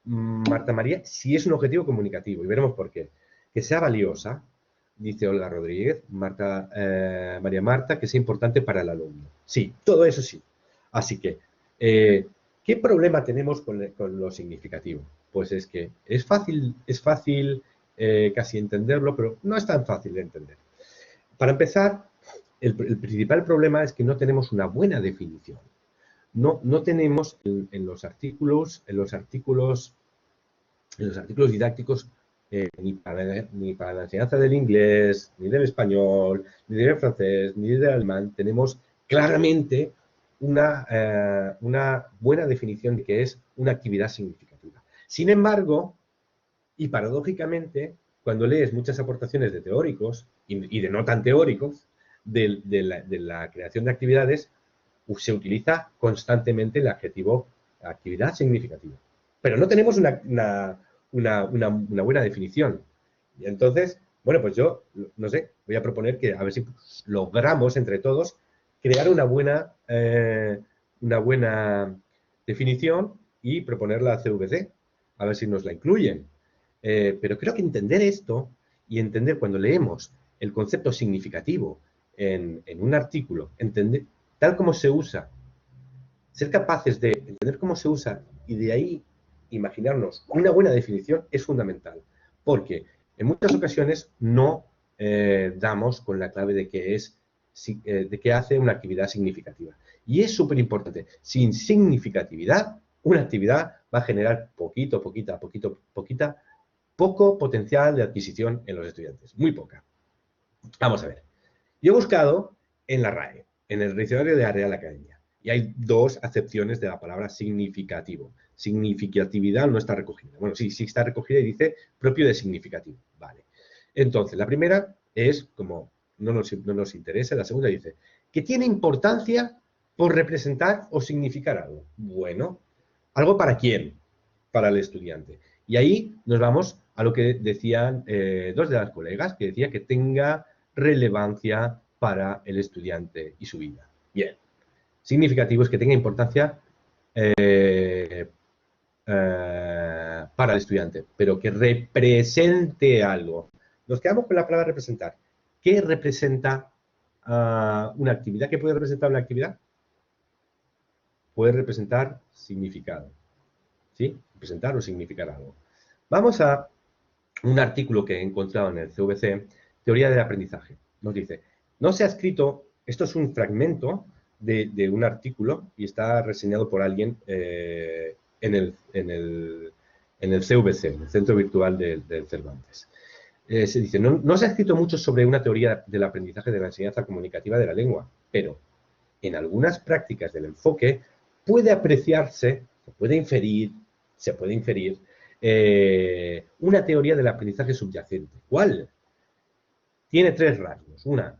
Marta María, si es un objetivo comunicativo, y veremos por qué. Que sea valiosa, dice Olga Rodríguez, María Marta, que sea importante para el alumno. Sí, todo eso sí. Así que, ¿qué problema tenemos con lo significativo? Pues es que es fácil casi entenderlo, pero no es tan fácil de entender. Para empezar, el principal problema es que no tenemos una buena definición. No tenemos en los artículos didácticos ni para la enseñanza del inglés, ni del español, ni del francés, ni del alemán, tenemos claramente una buena definición de qué es una actividad significativa. Sin embargo, y paradójicamente, cuando lees muchas aportaciones de teóricos y de no tan teóricos de la creación de actividades, se utiliza constantemente el adjetivo actividad significativa. pero no tenemos una buena definición. Y entonces, bueno, pues yo, no sé, voy a proponer que a ver si logramos entre todos crear una buena definición y proponerla a CVC, a ver si nos la incluyen. Pero creo que entender esto y entender cuando leemos el concepto significativo en un artículo, entender tal como se usa, ser capaces de entender cómo se usa y de ahí imaginarnos una buena definición es fundamental, porque en muchas ocasiones no damos con la clave de qué hace una actividad significativa. Y es súper importante. Sin significatividad, una actividad va a generar poco potencial de adquisición en los estudiantes. Muy poca. Vamos a ver. Yo he buscado en la RAE, en el diccionario de la Real Academia, y hay dos acepciones de la palabra significativo. Significatividad no está recogida. Bueno, sí está recogida y dice propio de significativo. Vale. Entonces, la primera es, como no nos interesa, la segunda dice, que tiene importancia por representar o significar algo. Bueno, ¿algo para quién? Para el estudiante. Y ahí nos vamos a lo que decían dos de las colegas, que decía que tenga relevancia para el estudiante y su vida. Bien. Significativo es que tenga importancia para el estudiante, pero que represente algo. Nos quedamos con la palabra representar. ¿Qué representa una actividad? ¿Qué puede representar una actividad? Puede representar significado. ¿Sí? Representar o significar algo. Vamos a un artículo que he encontrado en el CVC, Teoría del Aprendizaje. Nos dice, no se ha escrito, esto es un fragmento de un artículo y está reseñado por alguien en el CVC, el Centro Virtual del Cervantes. Se dice, no se ha escrito mucho sobre una teoría del aprendizaje de la enseñanza comunicativa de la lengua, pero en algunas prácticas del enfoque puede apreciarse, se puede inferir una teoría del aprendizaje subyacente. ¿Cuál? Tiene tres rasgos. Una,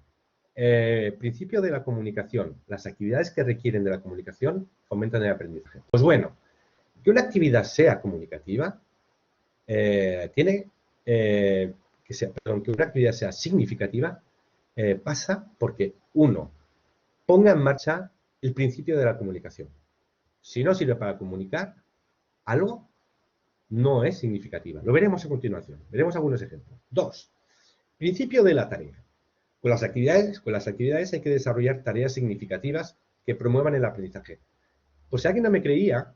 principio de la comunicación. Las actividades que requieren de la comunicación fomentan el aprendizaje. Pues bueno, que una actividad sea comunicativa, que una actividad sea significativa, pasa porque, uno, ponga en marcha el principio de la comunicación. Si no sirve para comunicar algo, no es significativa. Lo veremos a continuación. Veremos algunos ejemplos. Dos, principio de la tarea. Con las actividades hay que desarrollar tareas significativas que promuevan el aprendizaje. Por si alguien no me creía,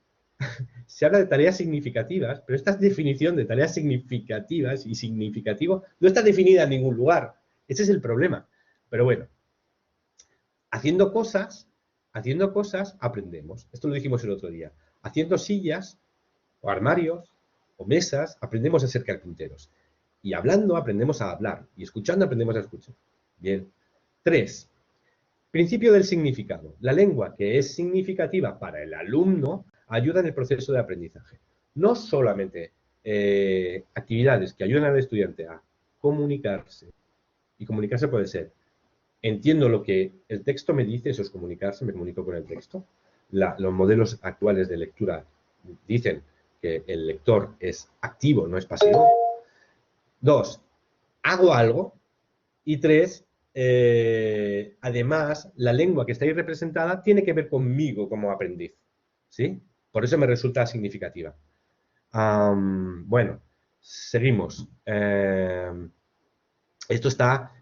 se habla de tareas significativas, pero esta definición de tareas significativas y significativo no está definida en ningún lugar. Ese es el problema. Pero bueno, haciendo cosas aprendemos. Esto lo dijimos el otro día. Haciendo sillas o armarios o mesas, aprendemos a ser carpinteros. Y hablando aprendemos a hablar. Y escuchando aprendemos a escuchar. Bien. 3. Principio del significado. La lengua que es significativa para el alumno ayuda en el proceso de aprendizaje. No solamente actividades que ayudan al estudiante a comunicarse. Y comunicarse puede ser, entiendo lo que el texto me dice, eso es comunicarse, me comunico con el texto. Los modelos actuales de lectura dicen que el lector es activo, no es pasivo. 2, hago algo. Y 3, además, la lengua que está ahí representada tiene que ver conmigo como aprendiz. ¿Sí? Por eso me resulta significativa. Bueno, seguimos. Esto está,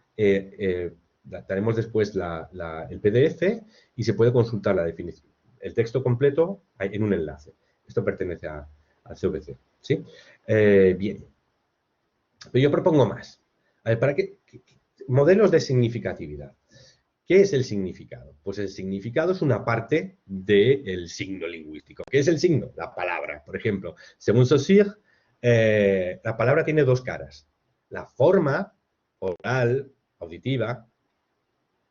daremos después el PDF y se puede consultar la definición, el texto completo en un enlace. Esto pertenece al CVC. ¿Sí? Bien. Pero yo propongo más. A ver, ¿para qué? Modelos de significatividad. ¿Qué es el significado? Pues el significado es una parte del signo lingüístico. ¿Qué es el signo? La palabra. Por ejemplo, según Saussure, la palabra tiene dos caras. La forma oral, auditiva,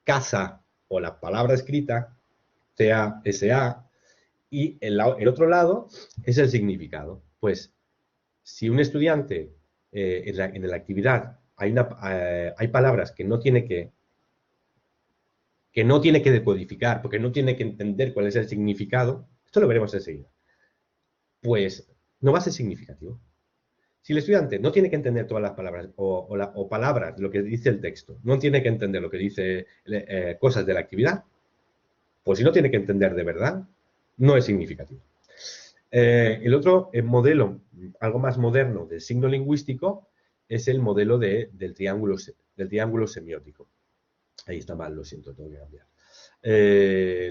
casa o la palabra escrita, CA, y el otro lado es el significado. Pues si un estudiante en la actividad hay palabras que no tiene que decodificar, porque no tiene que entender cuál es el significado, esto lo veremos enseguida. Pues no va a ser significativo. Si el estudiante no tiene que entender todas las palabras o palabras, lo que dice el texto, no tiene que entender lo que dice cosas de la actividad, pues si no tiene que entender de verdad, no es significativo. El otro modelo, algo más moderno del signo lingüístico, es el modelo del triángulo semiótico. Ahí está mal, lo siento, tengo que cambiar.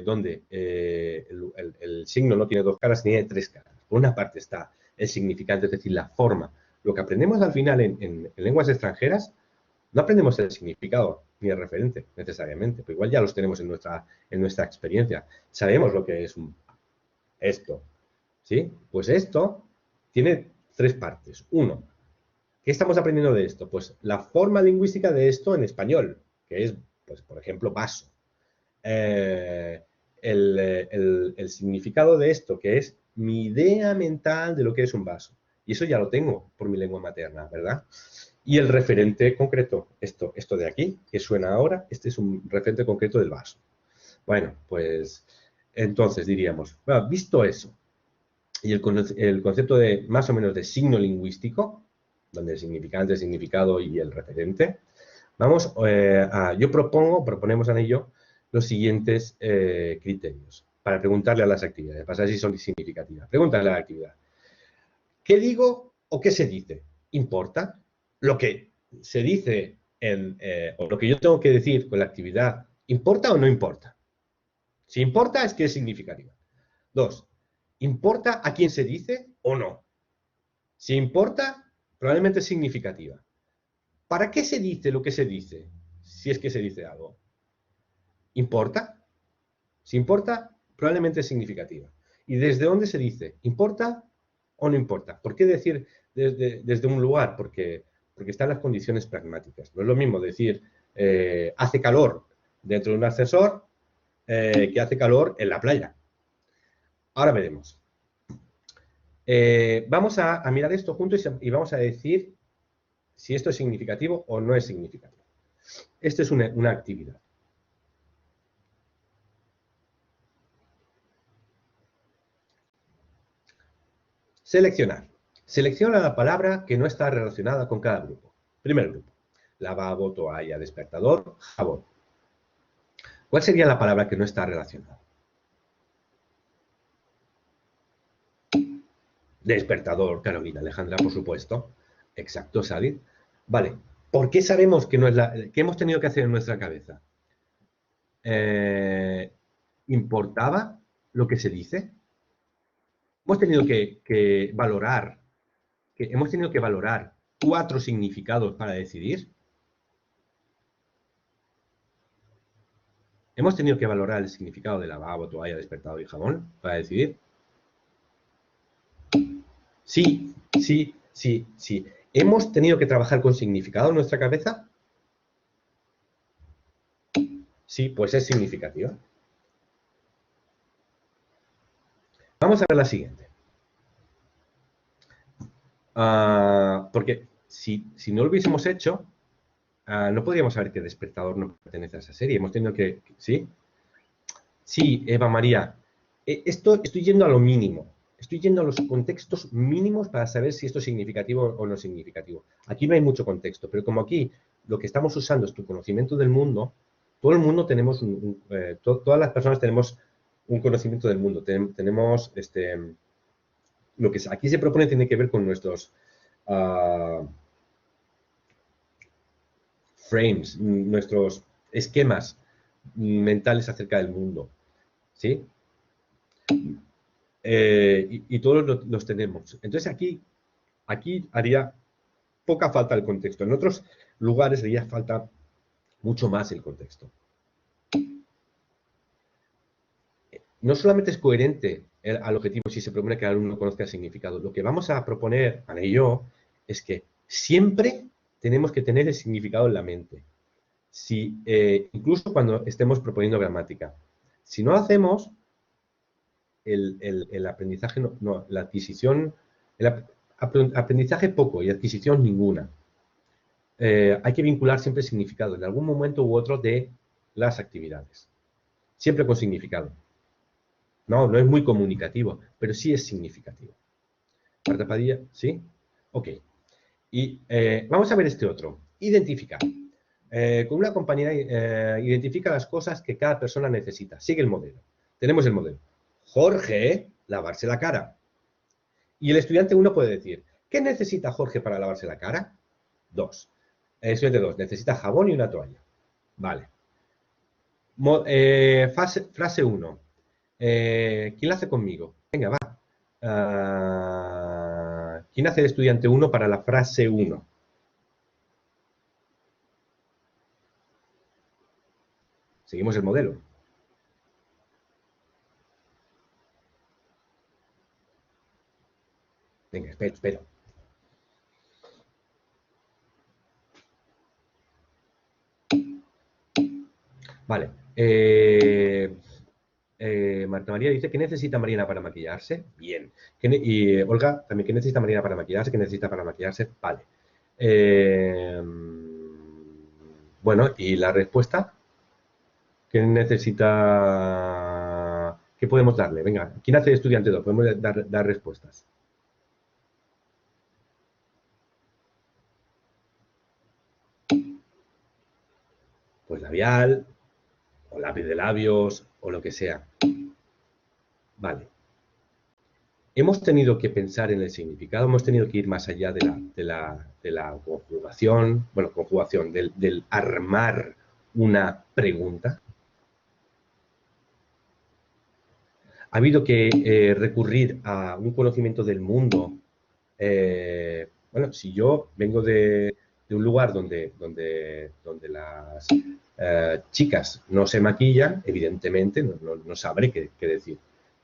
Donde el signo no tiene dos caras, tiene tres caras. Por una parte está el significante, es decir, la forma. Lo que aprendemos al final en lenguas extranjeras, no aprendemos el significado ni el referente, necesariamente, pero igual ya los tenemos en nuestra experiencia. Sabemos lo que es esto, ¿sí? Pues esto tiene tres partes. Uno, ¿qué estamos aprendiendo de esto? Pues la forma lingüística de esto en español, que es, pues, por ejemplo, vaso. El significado de esto, que es mi idea mental de lo que es un vaso. Y eso ya lo tengo por mi lengua materna, ¿verdad? Y el referente concreto, esto de aquí, que suena ahora, este es un referente concreto del vaso. Bueno, pues entonces diríamos, bueno, visto eso, y el concepto de más o menos de signo lingüístico, donde el significante, el significado y el referente, vamos proponemos a ello los siguientes criterios para preguntarle a las actividades, para saber si son significativas. Pregúntale a la actividad. ¿Qué digo o qué se dice? ¿Importa? Lo que se dice o lo que yo tengo que decir con la actividad, ¿importa o no importa? Si importa, es que es significativa. Dos, ¿importa a quién se dice o no? Si importa, probablemente es significativa. ¿Para qué se dice lo que se dice? Si es que se dice algo. ¿Importa? Si importa, probablemente es significativa. ¿Y desde dónde se dice? ¿Importa o no importa? ¿Por qué decir desde un lugar? Porque están las condiciones pragmáticas. No es lo mismo decir hace calor dentro de un ascensor que hace calor en la playa. Ahora veremos. Vamos a mirar esto juntos y vamos a decir si esto es significativo o no es significativo. Esta es una actividad. Seleccionar. Selecciona la palabra que no está relacionada con cada grupo. Primer grupo. Lavabo, toalla, despertador, jabón. ¿Cuál sería la palabra que no está relacionada? Despertador, Carolina, Alejandra, por supuesto. Exacto, Sadie. Vale. ¿Por qué sabemos que no es ¿qué hemos tenido que hacer en nuestra cabeza? ¿Importaba lo que se dice? Hemos tenido que valorar, cuatro significados para decidir. Hemos tenido que valorar el significado de lavabo, toalla, despertador y jabón para decidir. Sí, sí, sí, sí. ¿Hemos tenido que trabajar con significado en nuestra cabeza? Sí, pues es significativa. Vamos a ver la siguiente. Porque si no lo hubiésemos hecho, no podríamos saber que Despertador no pertenece a esa serie. Hemos tenido que... ¿Sí? Sí, Eva María. Estoy yendo a lo mínimo. Estoy yendo a los contextos mínimos para saber si esto es significativo o no significativo. Aquí no hay mucho contexto, pero como aquí lo que estamos usando es tu conocimiento del mundo, todo el mundo tenemos, todas las personas tenemos un conocimiento del mundo. Tenemos, lo que aquí se propone tiene que ver con nuestros frames, nuestros esquemas mentales acerca del mundo, ¿sí? Y todos los tenemos. Entonces aquí haría poca falta el contexto. En otros lugares haría falta mucho más el contexto. No solamente es coherente al objetivo si se propone que el alumno conozca el significado. Lo que vamos a proponer, Ana y yo, es que siempre tenemos que tener el significado en la mente. Incluso cuando estemos proponiendo gramática. Si no lo hacemos, el aprendizaje, la adquisición, aprendizaje poco y adquisición ninguna. Hay que vincular siempre el significado en algún momento u otro de las actividades. Siempre con significado. No es muy comunicativo, pero sí es significativo. Marta Padilla, ¿sí? Ok. Y vamos a ver este otro. Identificar. Con una compañera identifica las cosas que cada persona necesita. Sigue el modelo. Tenemos el modelo. Jorge, lavarse la cara. Y el estudiante 1 puede decir, ¿qué necesita Jorge para lavarse la cara? 2. El estudiante 2, necesita jabón y una toalla. Vale. Frase 1. ¿Quién la hace conmigo? Venga, va. ¿Quién hace el estudiante 1 para la frase 1? Seguimos el modelo. Venga, espero. Vale. Marta María dice que necesita Mariana para maquillarse. Bien. Y Olga también, ¿qué necesita Mariana para maquillarse? ¿Qué necesita para maquillarse? Vale. Bueno, ¿y la respuesta? ¿Qué necesita? ¿Qué podemos darle? Venga, ¿quién hace estudiante 2? Podemos dar respuestas. Pues labial, o lápiz de labios, o lo que sea. Vale. Hemos tenido que pensar en el significado, hemos tenido que ir más allá de la conjugación, bueno, conjugación, del armar una pregunta. Ha habido que recurrir a un conocimiento del mundo. Bueno, si yo vengo de un lugar donde las chicas no se maquillan, evidentemente no sabré qué decir.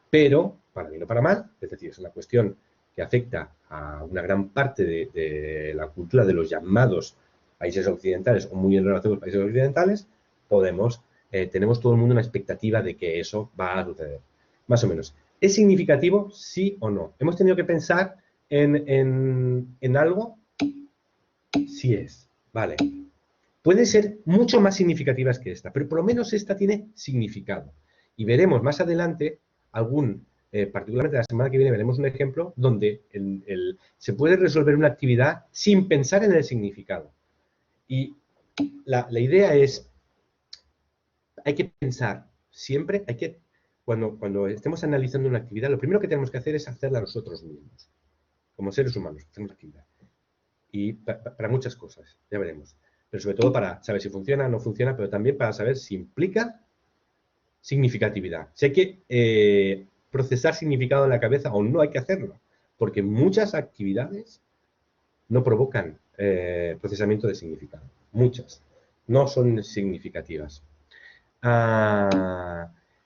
Pero, para bien o para mal, es decir, es una cuestión que afecta a una gran parte de la cultura de los llamados países occidentales o muy en relación con los países occidentales, tenemos todo el mundo una expectativa de que eso va a suceder. Más o menos. ¿Es significativo? Sí o no. ¿Hemos tenido que pensar en algo? Sí es. Vale. Pueden ser mucho más significativas que esta, pero por lo menos esta tiene significado. Y veremos más adelante particularmente la semana que viene veremos un ejemplo donde se puede resolver una actividad sin pensar en el significado. Y la idea es, hay que pensar siempre, cuando estemos analizando una actividad, lo primero que tenemos que hacer es hacerla nosotros mismos, como seres humanos, hacemos actividad. Y para muchas cosas, ya veremos. Pero sobre todo para saber si funciona o no funciona, pero también para saber si implica significatividad. Si hay que procesar significado en la cabeza o no hay que hacerlo, porque muchas actividades no provocan procesamiento de significado. Muchas. No son significativas.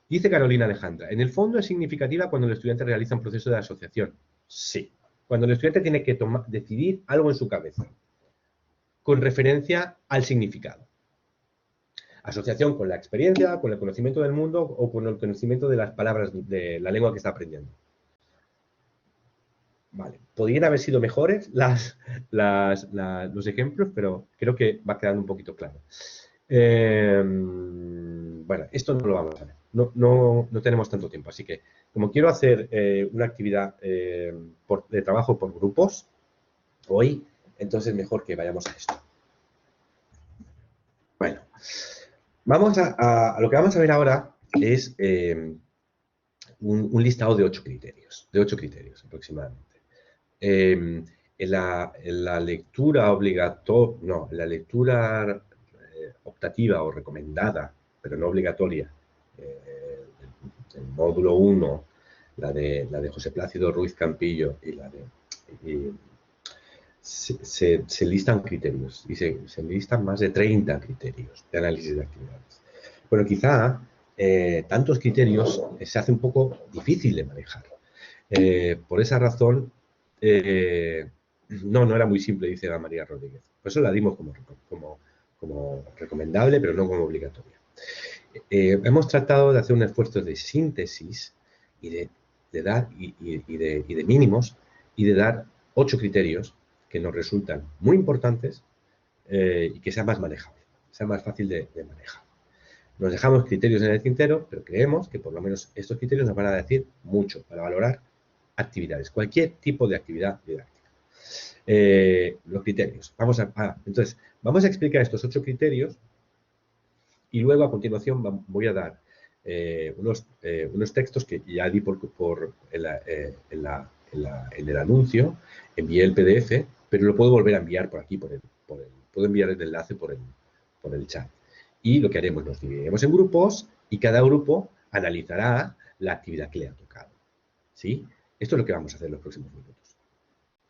Dice Carolina Alejandra, en el fondo es significativa cuando el estudiante realiza un proceso de asociación. Sí. Cuando el estudiante tiene que decidir algo en su cabeza con referencia al significado. Asociación con la experiencia, con el conocimiento del mundo o con el conocimiento de las palabras de la lengua que está aprendiendo. Vale. Podrían haber sido mejores los ejemplos, pero creo que va quedando un poquito claro. Bueno, esto no lo vamos a ver. No tenemos tanto tiempo, así que como quiero hacer una actividad de trabajo por grupos hoy, entonces mejor que vayamos a esto. Bueno, vamos a lo que vamos a ver ahora es un listado de 8 criterios, aproximadamente. En la lectura optativa o recomendada, pero no obligatoria, el módulo 1, la de José Plácido Ruiz Campillo y la de... se listan criterios y se listan más de 30 criterios de análisis de actividades. Bueno, quizá tantos criterios se hace un poco difícil de manejar. Por esa razón, no era muy simple, dice Ana María Rodríguez. Por eso la dimos como recomendable, pero no como obligatoria. Hemos tratado de hacer un esfuerzo de síntesis y de mínimos y de dar 8 criterios que nos resultan muy importantes y que sea más manejable, sea más fácil de manejar. Nos dejamos criterios en el tintero, pero creemos que por lo menos estos criterios nos van a decir mucho para valorar actividades, cualquier tipo de actividad didáctica. Los criterios. Entonces, vamos a explicar estos 8 criterios y luego a continuación voy a dar unos textos que ya di en el anuncio, envié el PDF, pero lo puedo volver a enviar por aquí, puedo enviar el enlace por el chat. Y lo que haremos, nos dividiremos en grupos y cada grupo analizará la actividad que le ha tocado. ¿Sí? Esto es lo que vamos a hacer en los próximos minutos.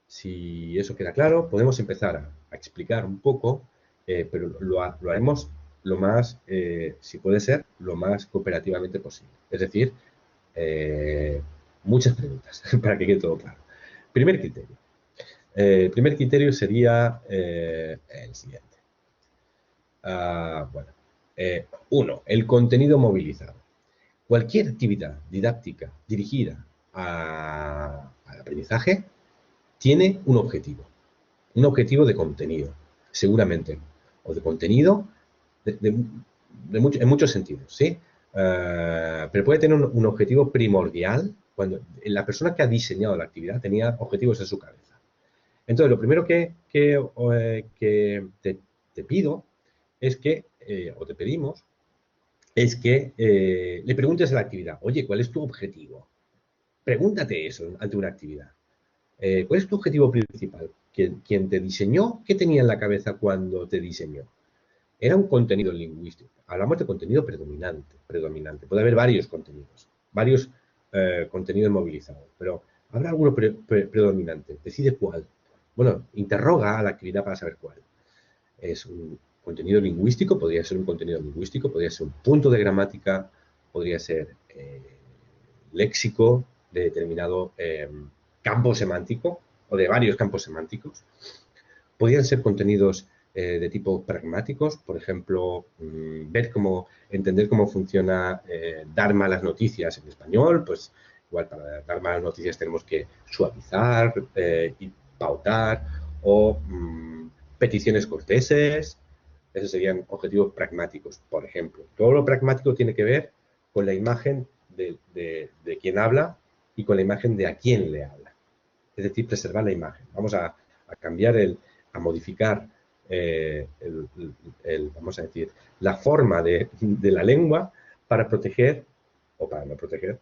Si eso queda claro, podemos empezar a explicar un poco, pero lo haremos lo más, si puede ser, lo más cooperativamente posible. Es decir, muchas preguntas para que quede todo claro. Primer criterio. El primer criterio sería el siguiente. Bueno, 1. El contenido movilizado. Cualquier actividad didáctica dirigida al aprendizaje tiene un objetivo de contenido, seguramente, o de contenido en muchos sentidos, ¿sí? Pero puede tener un objetivo primordial cuando la persona que ha diseñado la actividad tenía objetivos en su cabeza. Entonces, lo primero que te pido es que, o te pedimos, es que le preguntes a la actividad, oye, ¿cuál es tu objetivo? Pregúntate eso ante una actividad. ¿Cuál es tu objetivo principal? ¿Quién te diseñó? ¿Qué tenía en la cabeza cuando te diseñó? Era un contenido lingüístico. Hablamos de contenido predominante. Puede haber varios contenidos, varios contenidos movilizados, pero habrá alguno predominante. Decide cuál. Bueno, interroga a la actividad para saber cuál. Es un contenido lingüístico, podría ser un contenido lingüístico, podría ser un punto de gramática, podría ser léxico de determinado campo semántico o de varios campos semánticos. Podrían ser contenidos de tipo pragmáticos, por ejemplo, entender cómo funciona dar malas noticias en español, pues igual para dar malas noticias tenemos que suavizar y pautar, o peticiones corteses. Esos serían objetivos pragmáticos, por ejemplo. Todo lo pragmático tiene que ver con la imagen de quien habla y con la imagen de a quién le habla. Es decir, preservar la imagen. Vamos a cambiar a modificar vamos a decir, la forma de la lengua para proteger o para no proteger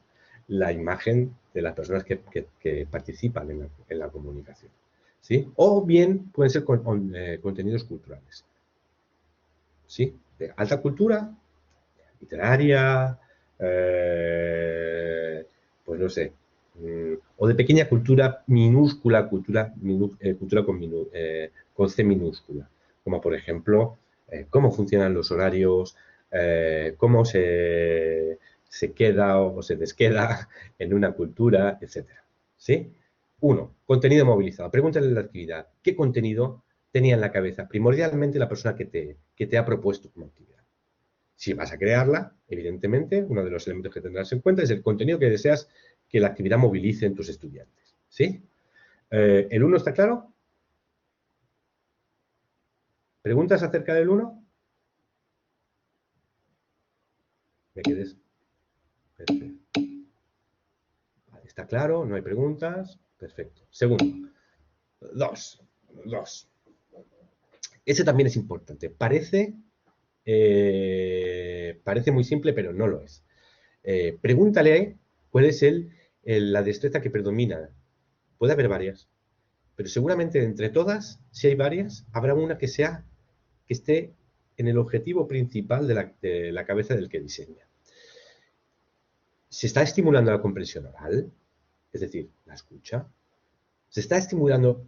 la imagen de las personas que participan en la comunicación. ¿Sí? O bien pueden ser contenidos culturales. ¿Sí? De alta cultura, literaria, pues no sé, o de pequeña cultura, minúscula cultura con C minúscula, como por ejemplo, cómo funcionan los horarios, cómo se queda o se desqueda en una cultura, etcétera. ¿Sí? 1. Contenido movilizado. Pregúntale a la actividad, ¿qué contenido tenía en la cabeza primordialmente la persona que te ha propuesto como actividad? Si vas a crearla, evidentemente, uno de los elementos que tendrás en cuenta es el contenido que deseas que la actividad movilice en tus estudiantes. ¿Sí? ¿El 1 está claro? ¿Preguntas acerca del 1? ¿Me quedes? Perfecto. Vale, ¿está claro? ¿No hay preguntas? Perfecto. Segundo. 2. Ese también es importante. Parece muy simple, pero no lo es. Pregúntale cuál es la destreza que predomina. Puede haber varias, pero seguramente entre todas, si hay varias, habrá una que esté en el objetivo principal de la cabeza del que diseña. ¿Se está estimulando la comprensión oral? Es decir, la escucha. ¿Se está estimulando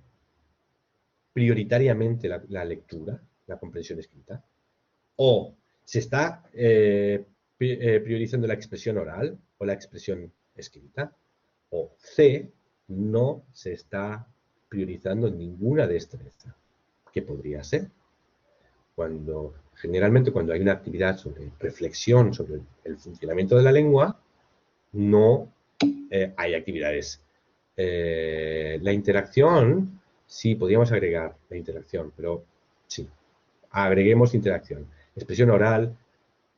prioritariamente la lectura, la comprensión escrita? ¿O se está priorizando la expresión oral o la expresión escrita? O C, no se está priorizando ninguna destreza. ¿Qué podría ser? Generalmente cuando hay una actividad sobre reflexión sobre el funcionamiento de la lengua, no hay actividades. La interacción, sí, podríamos agregar la interacción, pero sí, agreguemos interacción. Expresión oral,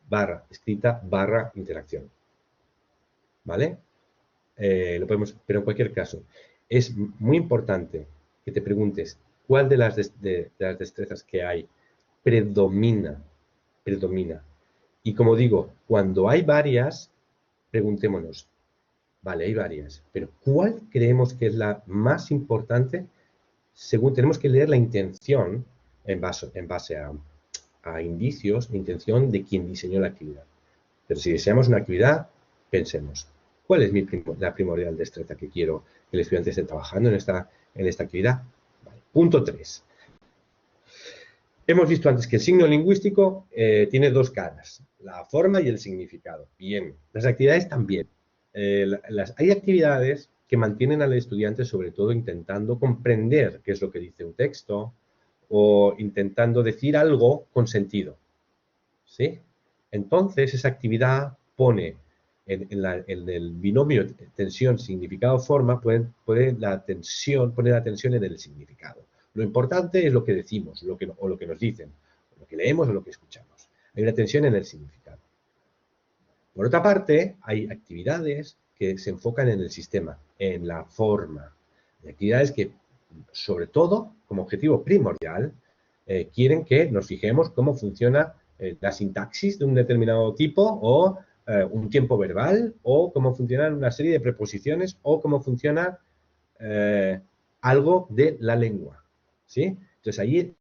/ escrita, / interacción. ¿Vale? pero en cualquier caso, es muy importante que te preguntes cuál de de las destrezas que hay predomina. Y como digo, cuando hay varias, preguntémonos, vale, hay varias, pero ¿cuál creemos que es la más importante? Según tenemos que leer la intención en base a indicios, intención de quien diseñó la actividad. Pero si deseamos una actividad, pensemos, ¿cuál es la primordial destreza que quiero que el estudiante esté trabajando en esta actividad? Vale. Punto 3. Hemos visto antes que el signo lingüístico tiene dos caras, la forma y el significado. Bien, las actividades también. Hay actividades que mantienen al estudiante sobre todo intentando comprender qué es lo que dice un texto o intentando decir algo con sentido. ¿Sí? Entonces, esa actividad pone en el binomio tensión, significado, forma, poner la tensión en el significado. Lo importante es lo que decimos, o lo que nos dicen, o lo que leemos o lo que escuchamos. Hay una tensión en el significado. Por otra parte, hay actividades que se enfocan en el sistema, en la forma. Hay actividades que, sobre todo, como objetivo primordial, quieren que nos fijemos cómo funciona la sintaxis de un determinado tipo o un tiempo verbal o cómo funcionan una serie de preposiciones o cómo funciona algo de la lengua. ¿Sí? Entonces ahí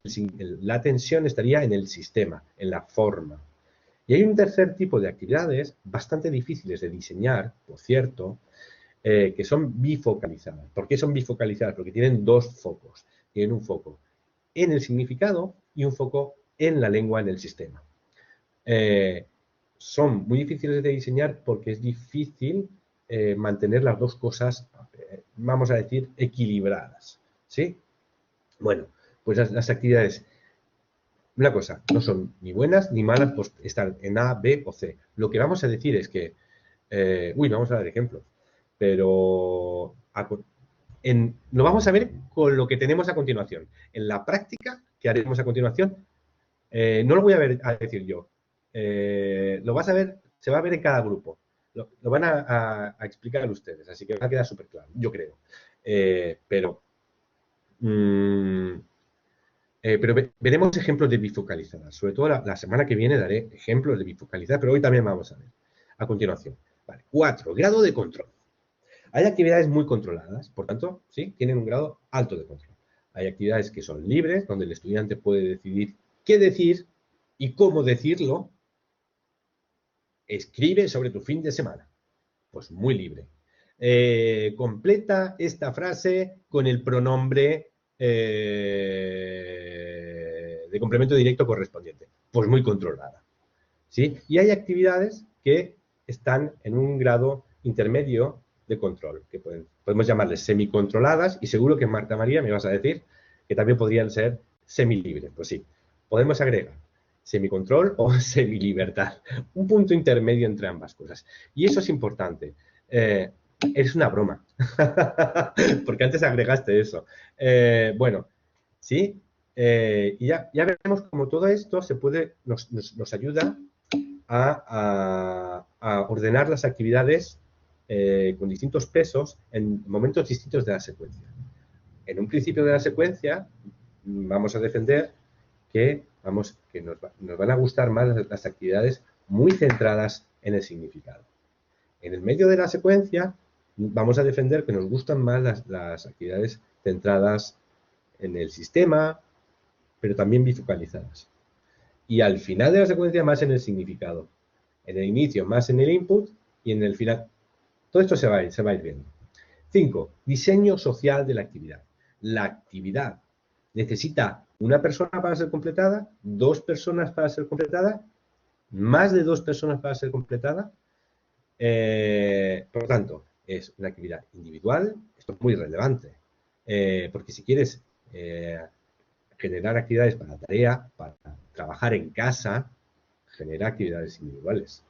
la tensión estaría en el sistema, en la forma. Y hay un tercer tipo de actividades bastante difíciles de diseñar, por cierto, que son bifocalizadas. ¿Por qué son bifocalizadas? Porque tienen dos focos. Tienen un foco en el significado y un foco en la lengua, en el sistema. Son muy difíciles de diseñar porque es difícil mantener las dos cosas, vamos a decir, equilibradas. ¿Sí? Bueno, pues las actividades, una cosa, no son ni buenas ni malas por estar en A, B o C. Lo que vamos a decir es que, no vamos a dar ejemplos, pero lo vamos a ver con lo que tenemos a continuación. En la práctica que haremos a continuación, no lo voy a decir yo. Lo vas a ver, se va a ver en cada grupo. Lo van a explicar ustedes, así que va a quedar súper claro, yo creo. Pero veremos ejemplos de bifocalizadas. Sobre todo la semana que viene daré ejemplos de bifocalizadas, pero hoy también vamos a ver. A continuación. Vale. 4. Grado de control. Hay actividades muy controladas, por tanto, sí, tienen un grado alto de control. Hay actividades que son libres, donde el estudiante puede decidir qué decir y cómo decirlo. Escribe sobre tu fin de semana. Pues muy libre. Completa esta frase con el pronombre de complemento directo correspondiente. Pues muy controlada. ¿Sí? Y hay actividades que están en un grado intermedio de control, que podemos llamarles semicontroladas, y seguro que Marta María me vas a decir que también podrían ser semilibres. Pues sí, podemos agregar semicontrol o semilibertad, un punto intermedio entre ambas cosas. Y eso es importante. Es una broma, porque antes agregaste eso. Bueno, sí, y ya veremos cómo todo esto nos ayuda a ordenar las actividades con distintos pesos en momentos distintos de la secuencia. En un principio de la secuencia vamos a defender que nos van a gustar más las actividades muy centradas en el significado. En el medio de la secuencia vamos a defender que nos gustan más las actividades centradas en el sistema, pero también bifocalizadas. Y al final de la secuencia más en el significado. En el inicio más en el input y en el final. Todo esto se va a ir viendo. 5. Diseño social de la actividad. La actividad necesita una persona para ser completada, 2 personas para ser completada, más de 2 personas para ser completada. Por lo tanto, es una actividad individual. Esto es muy relevante, porque si quieres generar actividades para tarea, para trabajar en casa, genera actividades individuales.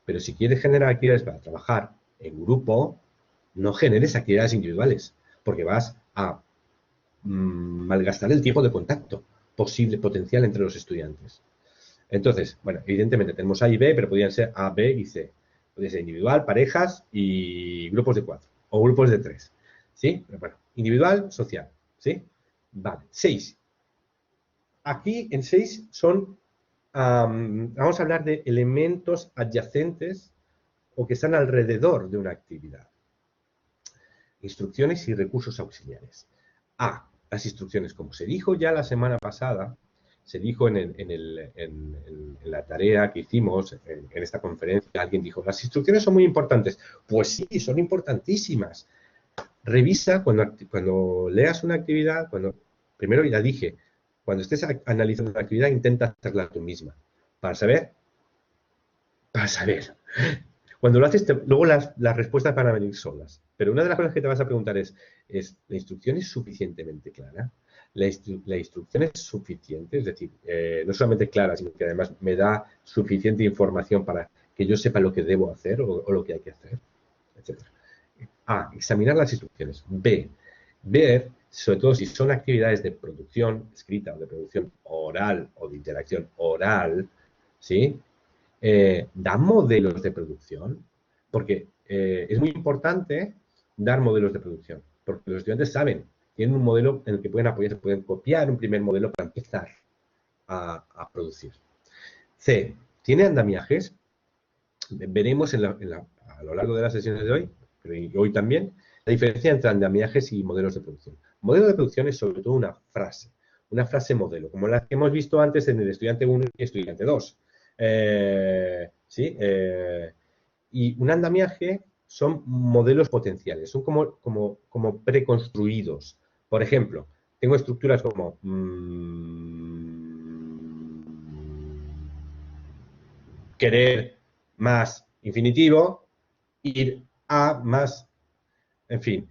Pero si quieres generar actividades para trabajar en grupo, no generes actividades individuales, porque vas a malgastar el tiempo de contacto potencial entre los estudiantes. Entonces, bueno, evidentemente tenemos A y B, pero podrían ser A, B y C. Puede ser individual, parejas y grupos de 4 o grupos de 3. ¿Sí? Pero bueno, individual, social. ¿Sí? Vale. 6. Aquí en 6 son, vamos a hablar de elementos adyacentes o que están alrededor de una actividad. Instrucciones y recursos auxiliares. A. Las instrucciones, como se dijo ya la semana pasada, se dijo en la tarea que hicimos, en esta conferencia, alguien dijo, las instrucciones son muy importantes. Pues sí, son importantísimas. Revisa cuando leas una actividad, primero ya dije, cuando estés analizando una actividad, intenta hacerla tú misma, para saber. Cuando lo haces, luego las respuestas van a venir solas. Pero una de las cosas que te vas a preguntar es ¿la instrucción es suficientemente clara? ¿La instrucción es suficiente? Es decir, no solamente clara, sino que además me da suficiente información para que yo sepa lo que debo hacer o lo que hay que hacer, etc. A. Examinar las instrucciones. B. Ver, sobre todo si son actividades de producción escrita o de producción oral o de interacción oral, ¿sí? Da modelos de producción, porque es muy importante dar modelos de producción, porque los estudiantes saben, tienen un modelo en el que pueden apoyarse, pueden copiar un primer modelo para empezar a producir. C. ¿Tiene andamiajes? Veremos a lo largo de las sesiones de hoy, pero hoy también, la diferencia entre andamiajes y modelos de producción. Modelo de producción es sobre todo una frase modelo, como la que hemos visto antes en el estudiante 1 y estudiante 2. ¿Sí? Y un andamiaje son modelos potenciales, son como preconstruidos. Por ejemplo, tengo estructuras como querer más infinitivo, ir a más, en fin,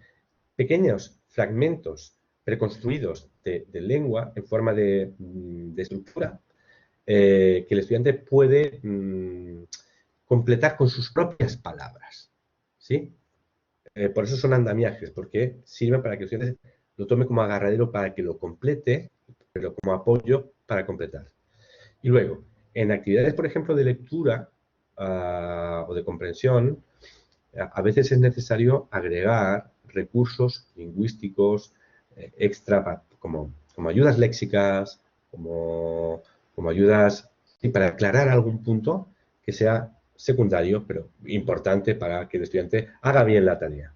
pequeños fragmentos preconstruidos de lengua en forma de estructura que el estudiante puede completar con sus propias palabras. ¿Sí? Por eso son andamiajes, porque sirven para que el estudiante lo tome como agarradero para que lo complete, pero como apoyo para completar. Y luego, en actividades, por ejemplo, de lectura o de comprensión, a veces es necesario agregar recursos lingüísticos extra, como ayudas léxicas, como ayudas para aclarar algún punto que sea secundario, pero importante para que el estudiante haga bien la tarea.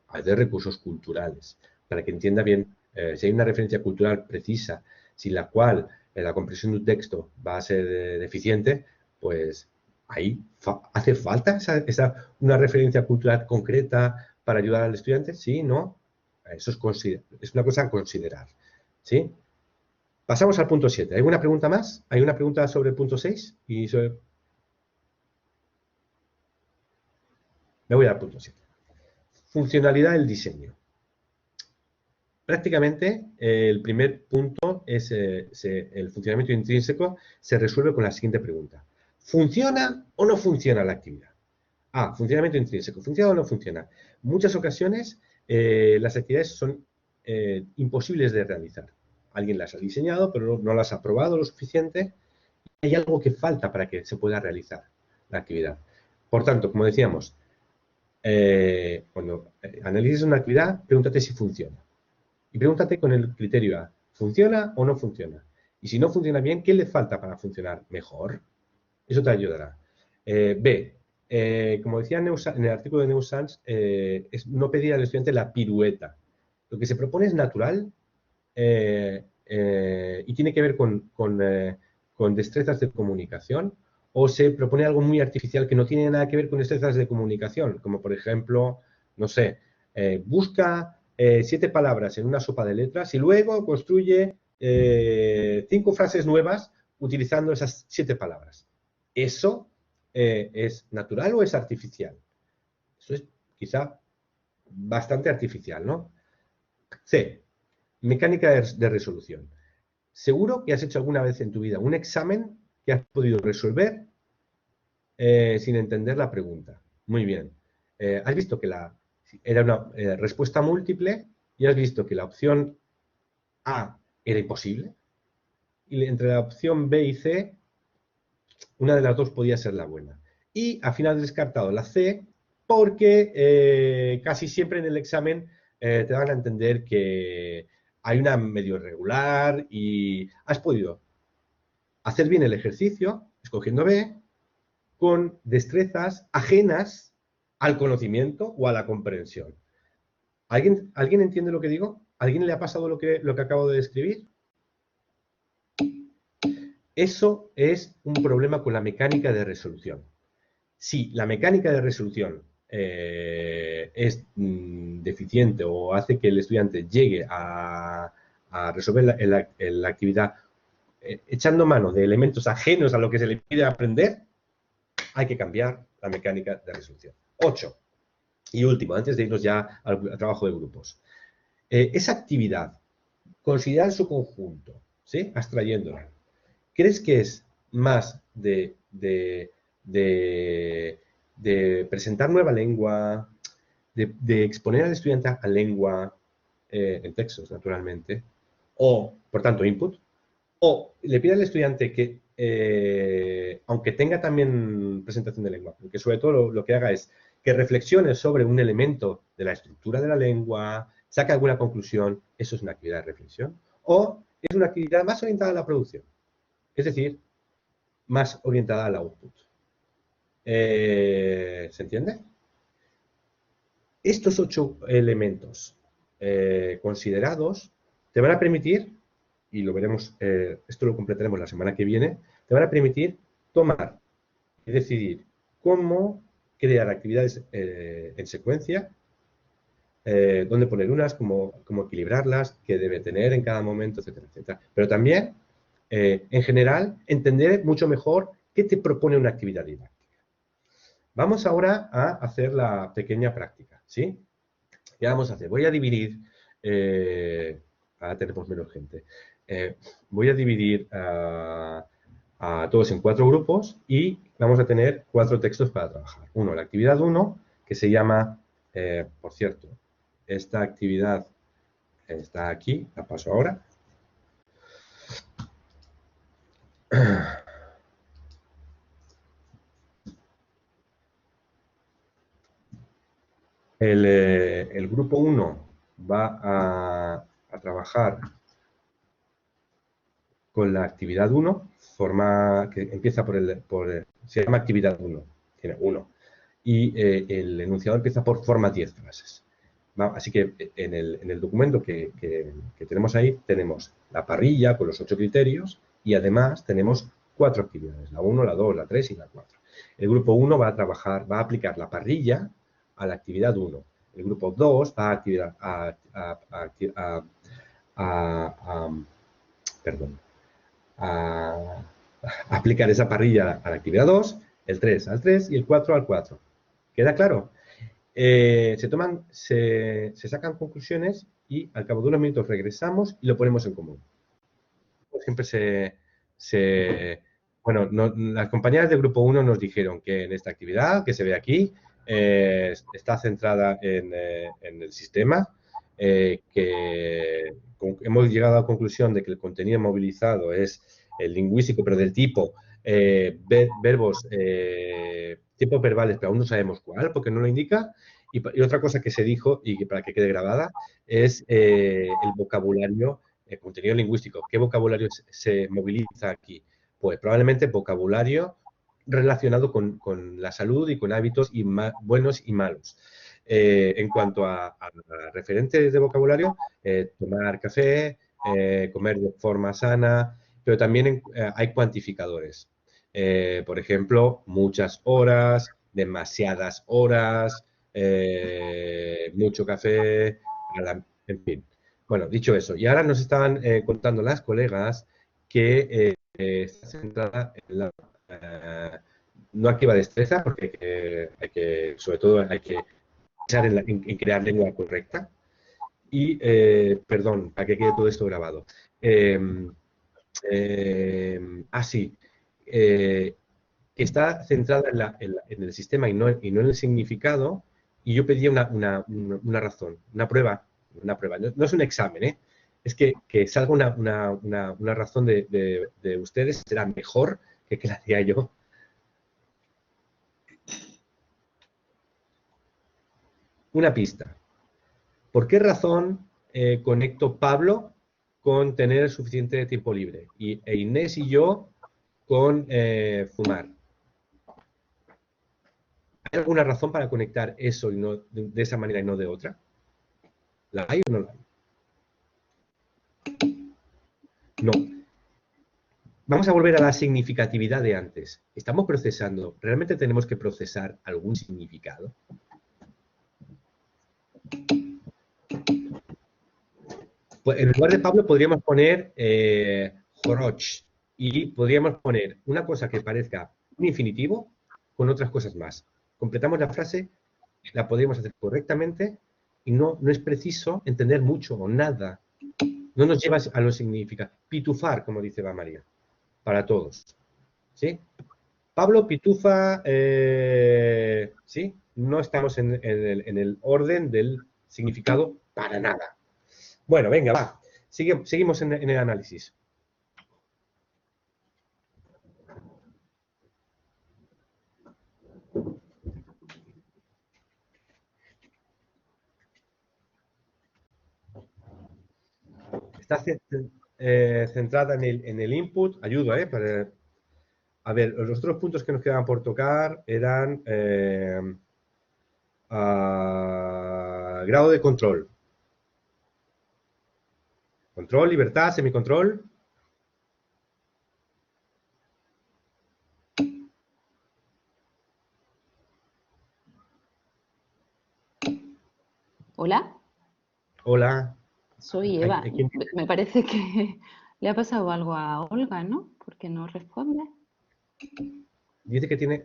Hay de recursos culturales, para que entienda bien si hay una referencia cultural precisa, sin la cual la comprensión de un texto va a ser deficiente, pues ahí hace falta una referencia cultural concreta para ayudar al estudiante. Sí, no, eso es una cosa a considerar. ¿Sí? Pasamos al punto 7. ¿Hay alguna pregunta más? ¿Hay una pregunta sobre el punto 6? Me voy al punto 7. Funcionalidad del diseño. Prácticamente el primer punto es el funcionamiento intrínseco se resuelve con la siguiente pregunta. ¿Funciona o no funciona la actividad? A. Funcionamiento intrínseco. ¿Funciona o no funciona? En muchas ocasiones las actividades son imposibles de realizar. Alguien las ha diseñado, pero no las ha probado lo suficiente. Hay algo que falta para que se pueda realizar la actividad. Por tanto, como decíamos, cuando analices una actividad, pregúntate si funciona. Y pregúntate con el criterio A, ¿funciona o no funciona? Y si no funciona bien, ¿qué le falta para funcionar mejor? Eso te ayudará. B, como decía en el artículo de Neusans, es no pedir al estudiante la pirueta. Lo que se propone es natural y tiene que ver con destrezas de comunicación, o se propone algo muy artificial que no tiene nada que ver con destrezas de comunicación, como por ejemplo, no sé, busca 7 palabras en una sopa de letras y luego construye 5 frases nuevas utilizando esas 7 palabras. ¿Eso es natural o es artificial? Eso es quizá bastante artificial, ¿no? C. Mecánica de resolución. Seguro que has hecho alguna vez en tu vida un examen que has podido resolver sin entender la pregunta. Muy bien. Has visto que era una respuesta múltiple y has visto que la opción A era imposible y entre la opción B y C, una de las dos podía ser la buena. Y al final he descartado la C porque casi siempre en el examen te dan a entender que hay una medio irregular y has podido hacer bien el ejercicio, escogiendo B, con destrezas ajenas al conocimiento o a la comprensión. ¿Alguien entiende lo que digo? ¿Alguien le ha pasado lo que acabo de describir? Eso es un problema con la mecánica de resolución. Si la mecánica de resolución es deficiente o hace que el estudiante llegue a resolver la actividad echando mano de elementos ajenos a lo que se le pide aprender, hay que cambiar la mecánica de resolución. 8. Y último, antes de irnos ya al trabajo de grupos. Esa actividad, considerada en su conjunto, ¿sí? Abstrayéndola, ¿crees que es más de presentar nueva lengua, de exponer al estudiante a lengua, en textos, naturalmente, o, por tanto, input, o le pide al estudiante que, aunque tenga también presentación de lengua, que sobre todo lo que haga es que reflexione sobre un elemento de la estructura de la lengua, saque alguna conclusión, eso es una actividad de reflexión, o es una actividad más orientada a la producción, es decir, más orientada al output. ¿Se entiende? Estos 8 elementos considerados te van a permitir, y lo veremos, esto lo completaremos la semana que viene, te van a permitir tomar y decidir cómo crear actividades en secuencia, dónde poner unas, cómo equilibrarlas, qué debe tener en cada momento, etcétera, etcétera. Pero también, en general, entender mucho mejor qué te propone una actividad didáctica. Vamos ahora a hacer la pequeña práctica, ¿sí? ¿Qué vamos a hacer? Voy a dividir, ahora tenemos menos gente, voy a dividir a todos en 4 grupos y vamos a tener 4 textos para trabajar. Uno, la actividad 1, que se llama, por cierto, esta actividad está aquí, la paso ahora. El grupo 1 va a trabajar con la actividad 1, que empieza se llama actividad 1, tiene 1, y el enunciado empieza por forma 10 frases. Así que en el documento que tenemos ahí, tenemos la parrilla con los 8 criterios y además tenemos 4 actividades, la 1, la 2, la 3 y la 4. El grupo 1 va a aplicar la parrilla a la actividad 1. El grupo 2 va a aplicar esa parrilla a la actividad 2, el 3 al 3 y el 4 al 4. ¿Queda claro? Se sacan conclusiones y al cabo de unos minutos regresamos y lo ponemos en común. Pues siempre bueno, las compañeras del grupo 1 nos dijeron que en esta actividad, que se ve aquí, está centrada en el sistema, que hemos llegado a la conclusión de que el contenido movilizado es el lingüístico, pero del tipo verbos, tipos verbales, pero aún no sabemos cuál, porque no lo indica. Y otra cosa que se dijo, y que para que quede grabada, es el vocabulario, el contenido lingüístico. ¿Qué vocabulario se moviliza aquí? Pues probablemente vocabulario relacionado con la salud y con hábitos buenos y malos. En cuanto a referentes de vocabulario, tomar café, comer de forma sana, pero también hay cuantificadores. Por ejemplo, muchas horas, demasiadas horas, mucho café, en fin. Bueno, dicho eso, y ahora nos estaban contando las colegas que está centrada en la no activa destreza, porque sobre todo hay que pensar en crear lengua correcta. Y, perdón, para que quede todo esto grabado. Sí. Está centrada en el sistema y no en el significado, y yo pedía una razón, una prueba. No es un examen, ¿eh? Es que salga una razón de ustedes, será mejor que la hacía yo. Una pista. ¿Por qué razón conecto Pablo con tener suficiente tiempo libre? E Inés y yo con fumar. ¿Hay alguna razón para conectar eso y no, de esa manera y no de otra? ¿La hay o no la hay? No. Vamos a volver a la significatividad de antes. ¿Estamos procesando? ¿Realmente tenemos que procesar algún significado? Pues en lugar de Pablo podríamos poner Joroch y podríamos poner una cosa que parezca un infinitivo con otras cosas más. Completamos la frase, la podríamos hacer correctamente y no es preciso entender mucho o nada. No nos lleva a lo que significa pitufar, como dice Eva María, para todos. ¿Sí? Pablo Pitufa, ¿sí? No estamos en el orden del significado para nada. Bueno, venga, va. Seguimos en el análisis. Está centrada en el input. Ayuda, ¿eh? A ver, los otros puntos que nos quedaban por tocar eran grado de control. Control, libertad, semicontrol.
Hola,
Hola.
soy Eva. Me parece que le ha pasado algo a Olga, ¿no? Porque no responde.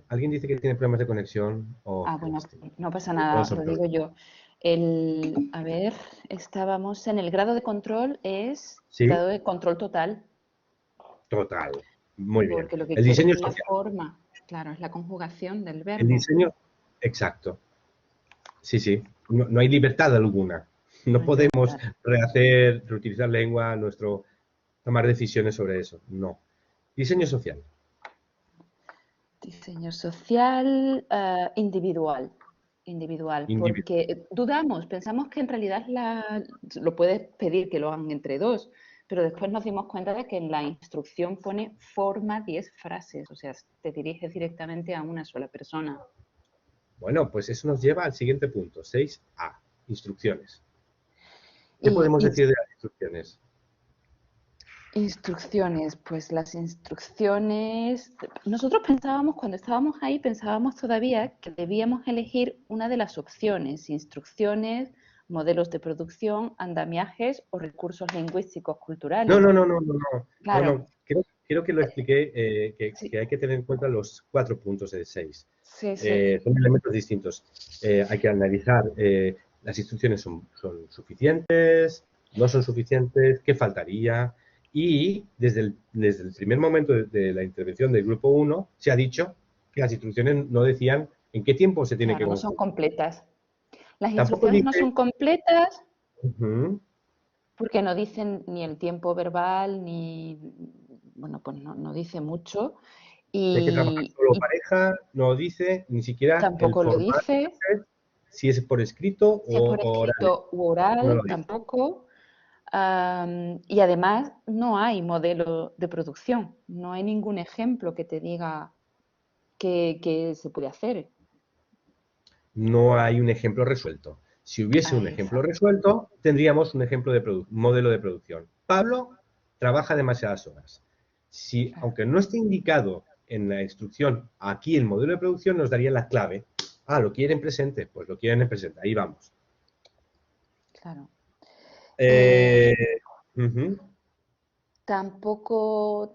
Alguien dice que tiene problemas de conexión. Oh,
Bueno,
triste.
no pasa nada, lo digo yo. A ver, estábamos en el grado de control, es
Sí,
grado de control total.
total. Muy bien.
Porque lo que
El
quiere
diseño
es la
social.
forma, claro, es la conjugación del
El
verbo.
diseño, exacto. Sí, sí. No hay libertad alguna. No podemos reutilizar lengua, tomar decisiones sobre eso. No. Diseño social.
Diseño social individual. Individual, porque dudamos, pensamos que en realidad lo puedes pedir que lo hagan entre dos, pero después nos dimos cuenta de que en la instrucción pone forma 10 frases, o sea, te diriges directamente a una sola persona.
Bueno, pues eso nos lleva al siguiente punto, 6A, instrucciones. ¿Qué podemos decir de las instrucciones?
Instrucciones, pues las instrucciones, nosotros pensábamos, cuando estábamos ahí, pensábamos todavía que debíamos elegir una de las opciones, instrucciones, modelos de producción, andamiajes o recursos lingüísticos culturales.
No.
Claro.
No. Creo que lo expliqué, que hay que tener en cuenta los 4 puntos del 6.
Sí.
Son elementos distintos. Hay que analizar, las instrucciones son suficientes, no son suficientes, qué faltaría. Y desde el primer momento de la intervención del grupo 1 se ha dicho que las instrucciones no decían en qué tiempo se tiene que
no son completas. Las
Tampoco
instrucciones no son completas porque no dicen ni el tiempo verbal ni, bueno, pues no dice mucho.
Si hay que trabajar solo pareja, no dice ni siquiera el
tampoco lo
formato,
dice.
si es por escrito
Si es por escrito u oral, tampoco. Y además no hay modelo de producción, no hay ningún ejemplo que te diga que se puede hacer.
No hay un ejemplo resuelto. Si hubiese un ejemplo resuelto, tendríamos un ejemplo de modelo de producción. Pablo trabaja demasiadas horas. Si, aunque no esté indicado en la instrucción aquí el modelo de producción, nos daría la clave. ¿Lo quieren presente? Pues lo quieren en presente. Ahí vamos.
Claro. Tampoco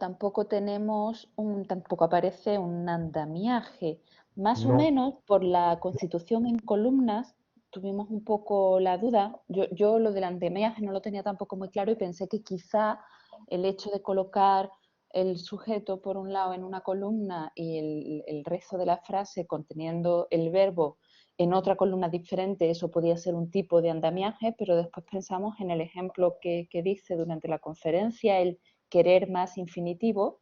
tenemos tampoco aparece un andamiaje. Más o menos por la constitución en columnas tuvimos un poco la duda. Yo lo del andamiaje no lo tenía tampoco muy claro y pensé que quizá el hecho de colocar el sujeto por un lado en una columna y el resto de la frase conteniendo el verbo en otra columna diferente, eso podía ser un tipo de andamiaje, pero después pensamos en el ejemplo que dice durante la conferencia, el querer más infinitivo,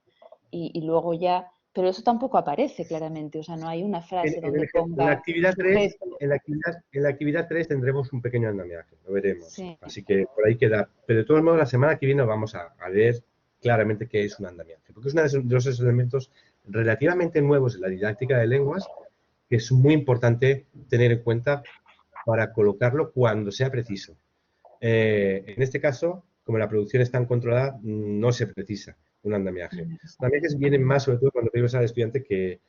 y luego ya Pero eso tampoco aparece claramente, o sea, no hay una frase donde
en la
ponga
actividad 3,
sujeto.
en la actividad 3 tendremos un pequeño andamiaje, lo veremos.
Sí.
Así que por ahí queda. Pero de todos modos, la semana que viene vamos a ver claramente qué es un andamiaje, porque es uno de esos elementos relativamente nuevos en la didáctica de lenguas que es muy importante tener en cuenta para colocarlo cuando sea preciso. En este caso, como la producción es tan controlada, no se precisa un andamiaje. Andamiajes vienen más, sobre todo, cuando pedimos al estudiante que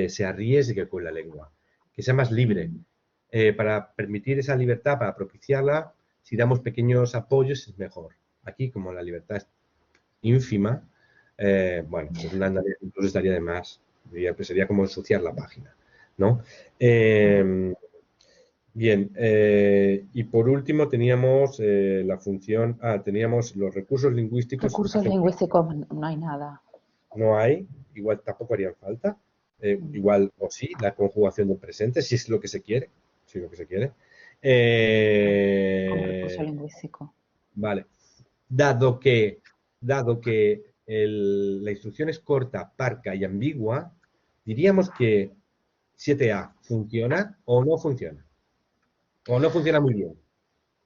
se arriesgue con la lengua, que sea más libre. Para permitir esa libertad, para propiciarla, si damos pequeños apoyos es mejor. Aquí, como la libertad es ínfima, bueno, pues un andamiaje incluso estaría de más. Pues sería como ensuciar la página, ¿no? Bien, y por último teníamos la función, teníamos los recursos lingüísticos.
Recursos lingüísticos no hay nada.
No hay, igual tampoco harían falta, igual o sí, la conjugación del presente, si es lo que se quiere, si es lo que se quiere.
Como recurso lingüístico.
Vale, dado que la instrucción es corta, parca y ambigua, diríamos que 7A funciona o no funciona. O no funciona muy bien.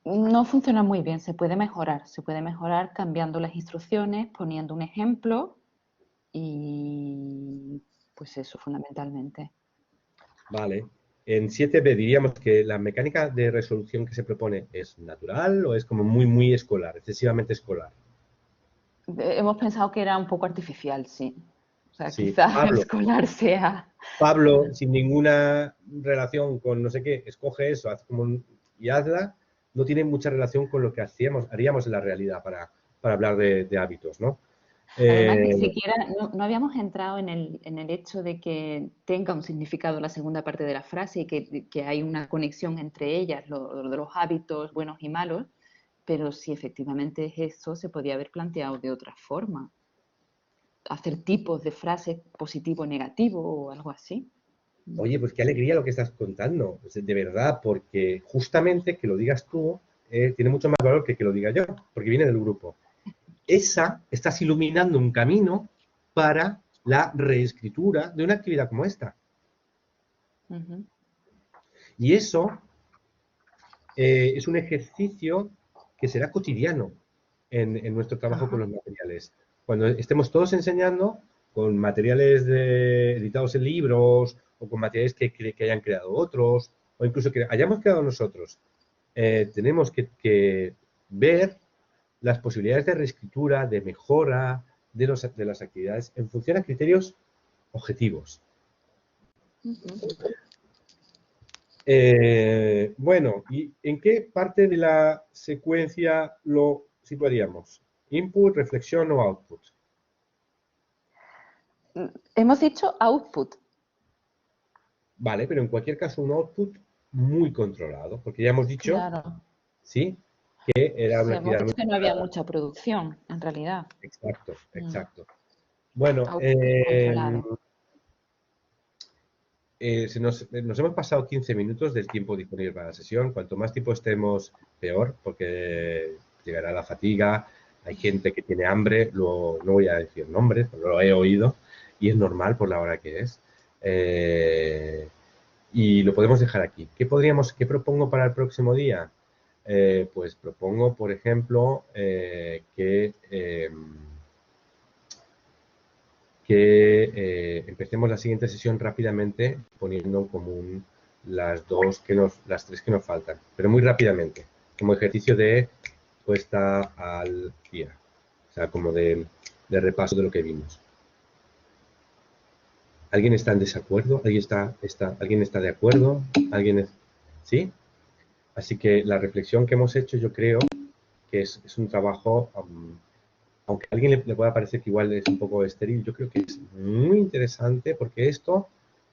No funciona muy bien, se puede mejorar cambiando las instrucciones, poniendo un ejemplo y pues eso fundamentalmente.
Vale. En 7B diríamos que la mecánica de resolución que se propone es natural o es como muy escolar, excesivamente escolar.
Hemos pensado que era un poco artificial, sí. O sea,
Sí.
quizás
Pablo,
escolar sea...
Pablo, sin ninguna relación con no sé qué, escoge eso, haz como y hazla, no tiene mucha relación con lo que haríamos en la realidad para hablar de hábitos, ¿no?
Además, ni siquiera, no habíamos entrado en el hecho de que tenga un significado la segunda parte de la frase y que hay una conexión entre ellas, lo de los hábitos buenos y malos, pero si efectivamente es eso, se podía haber planteado de otra forma. Hacer tipos de frases positivo o negativo o algo así.
Oye, pues qué alegría lo que estás contando, de verdad, porque justamente que lo digas tú tiene mucho más valor que lo diga yo, porque viene del grupo. Estás iluminando un camino para la reescritura de una actividad como esta. Y eso es un ejercicio que será cotidiano en nuestro trabajo con los materiales. Cuando estemos todos enseñando con materiales editados en libros o con materiales que hayan creado otros o incluso que hayamos creado nosotros, tenemos que ver las posibilidades de reescritura, de mejora de las actividades en función a criterios objetivos. Bueno, ¿y en qué parte de la secuencia lo situaríamos? ¿Input, reflexión o output?
Hemos dicho output.
Vale, pero en cualquier caso un output muy controlado, porque ya hemos dicho,
claro,
¿sí? Que era una
hemos
actividad
dicho que no había mucha producción, en realidad.
Exacto, exacto. Bueno,
Controlado.
nos hemos pasado 15 minutos del tiempo disponible para la sesión. Cuanto más tiempo estemos, peor, porque llegará la fatiga. Hay gente que tiene hambre, no voy a decir nombres, pero lo he oído y es normal por la hora que es. Y lo podemos dejar aquí. ¿Qué propongo para el próximo día? Pues propongo, por ejemplo, que empecemos la siguiente sesión rápidamente poniendo en común las tres que nos faltan, pero muy rápidamente, como ejercicio de puesta al día, o sea, como de repaso de lo que vimos. ¿Alguien está en desacuerdo? ¿Alguien está de acuerdo? ¿Sí? Así que la reflexión que hemos hecho yo creo que es un trabajo aunque a alguien le pueda parecer que igual es un poco estéril, yo creo que es muy interesante porque esto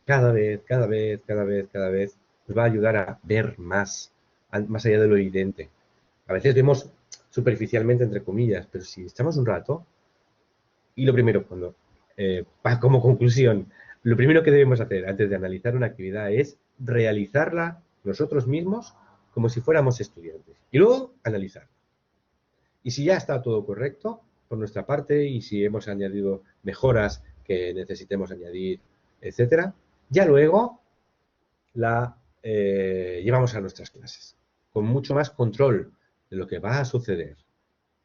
cada vez nos va a ayudar a ver más allá de lo evidente. A veces vemos superficialmente, entre comillas, pero si estamos un rato, y lo primero, como conclusión, lo primero que debemos hacer antes de analizar una actividad es realizarla nosotros mismos como si fuéramos estudiantes y luego analizarla. Y si ya está todo correcto, por nuestra parte, y si hemos añadido mejoras que necesitemos añadir, etcétera. Ya luego la llevamos a nuestras clases, con mucho más control de lo que va a suceder,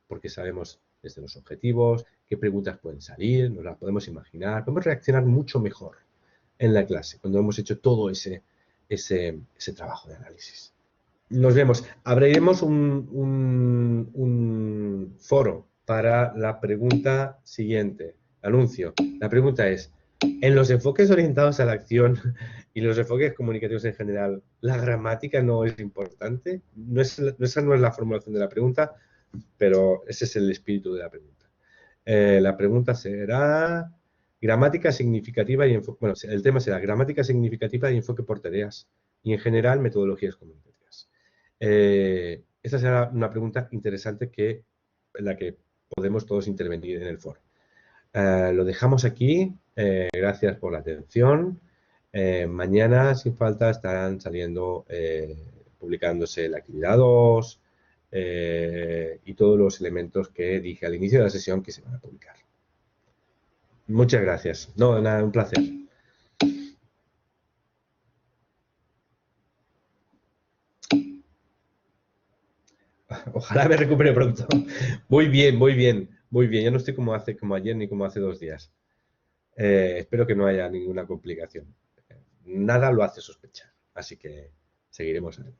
porque sabemos desde los objetivos qué preguntas pueden salir, nos las podemos imaginar, podemos reaccionar mucho mejor en la clase cuando hemos hecho todo ese trabajo de análisis. Nos vemos. Abriremos un foro para la pregunta siguiente. Anuncio. La pregunta es, en los enfoques orientados a la acción y los enfoques comunicativos en general, ¿la gramática no es importante? Esa no es la formulación de la pregunta, pero ese es el espíritu de la pregunta. La pregunta será gramática significativa y enfoque. Bueno, el tema será gramática significativa y enfoque por tareas y en general metodologías comunicativas. Esta será una pregunta interesante en la que podemos todos intervenir en el foro. Lo dejamos aquí. Gracias por la atención. Mañana, sin falta, estarán saliendo, publicándose la actividad 2 y todos los elementos que dije al inicio de la sesión que se van a publicar. Muchas gracias. No, nada, un placer. Ojalá me recupere pronto. Muy bien, muy bien, muy bien. Ya no estoy como ayer ni como hace 2 días. Espero que no haya ninguna complicación. Nada lo hace sospechar, así que seguiremos ahí.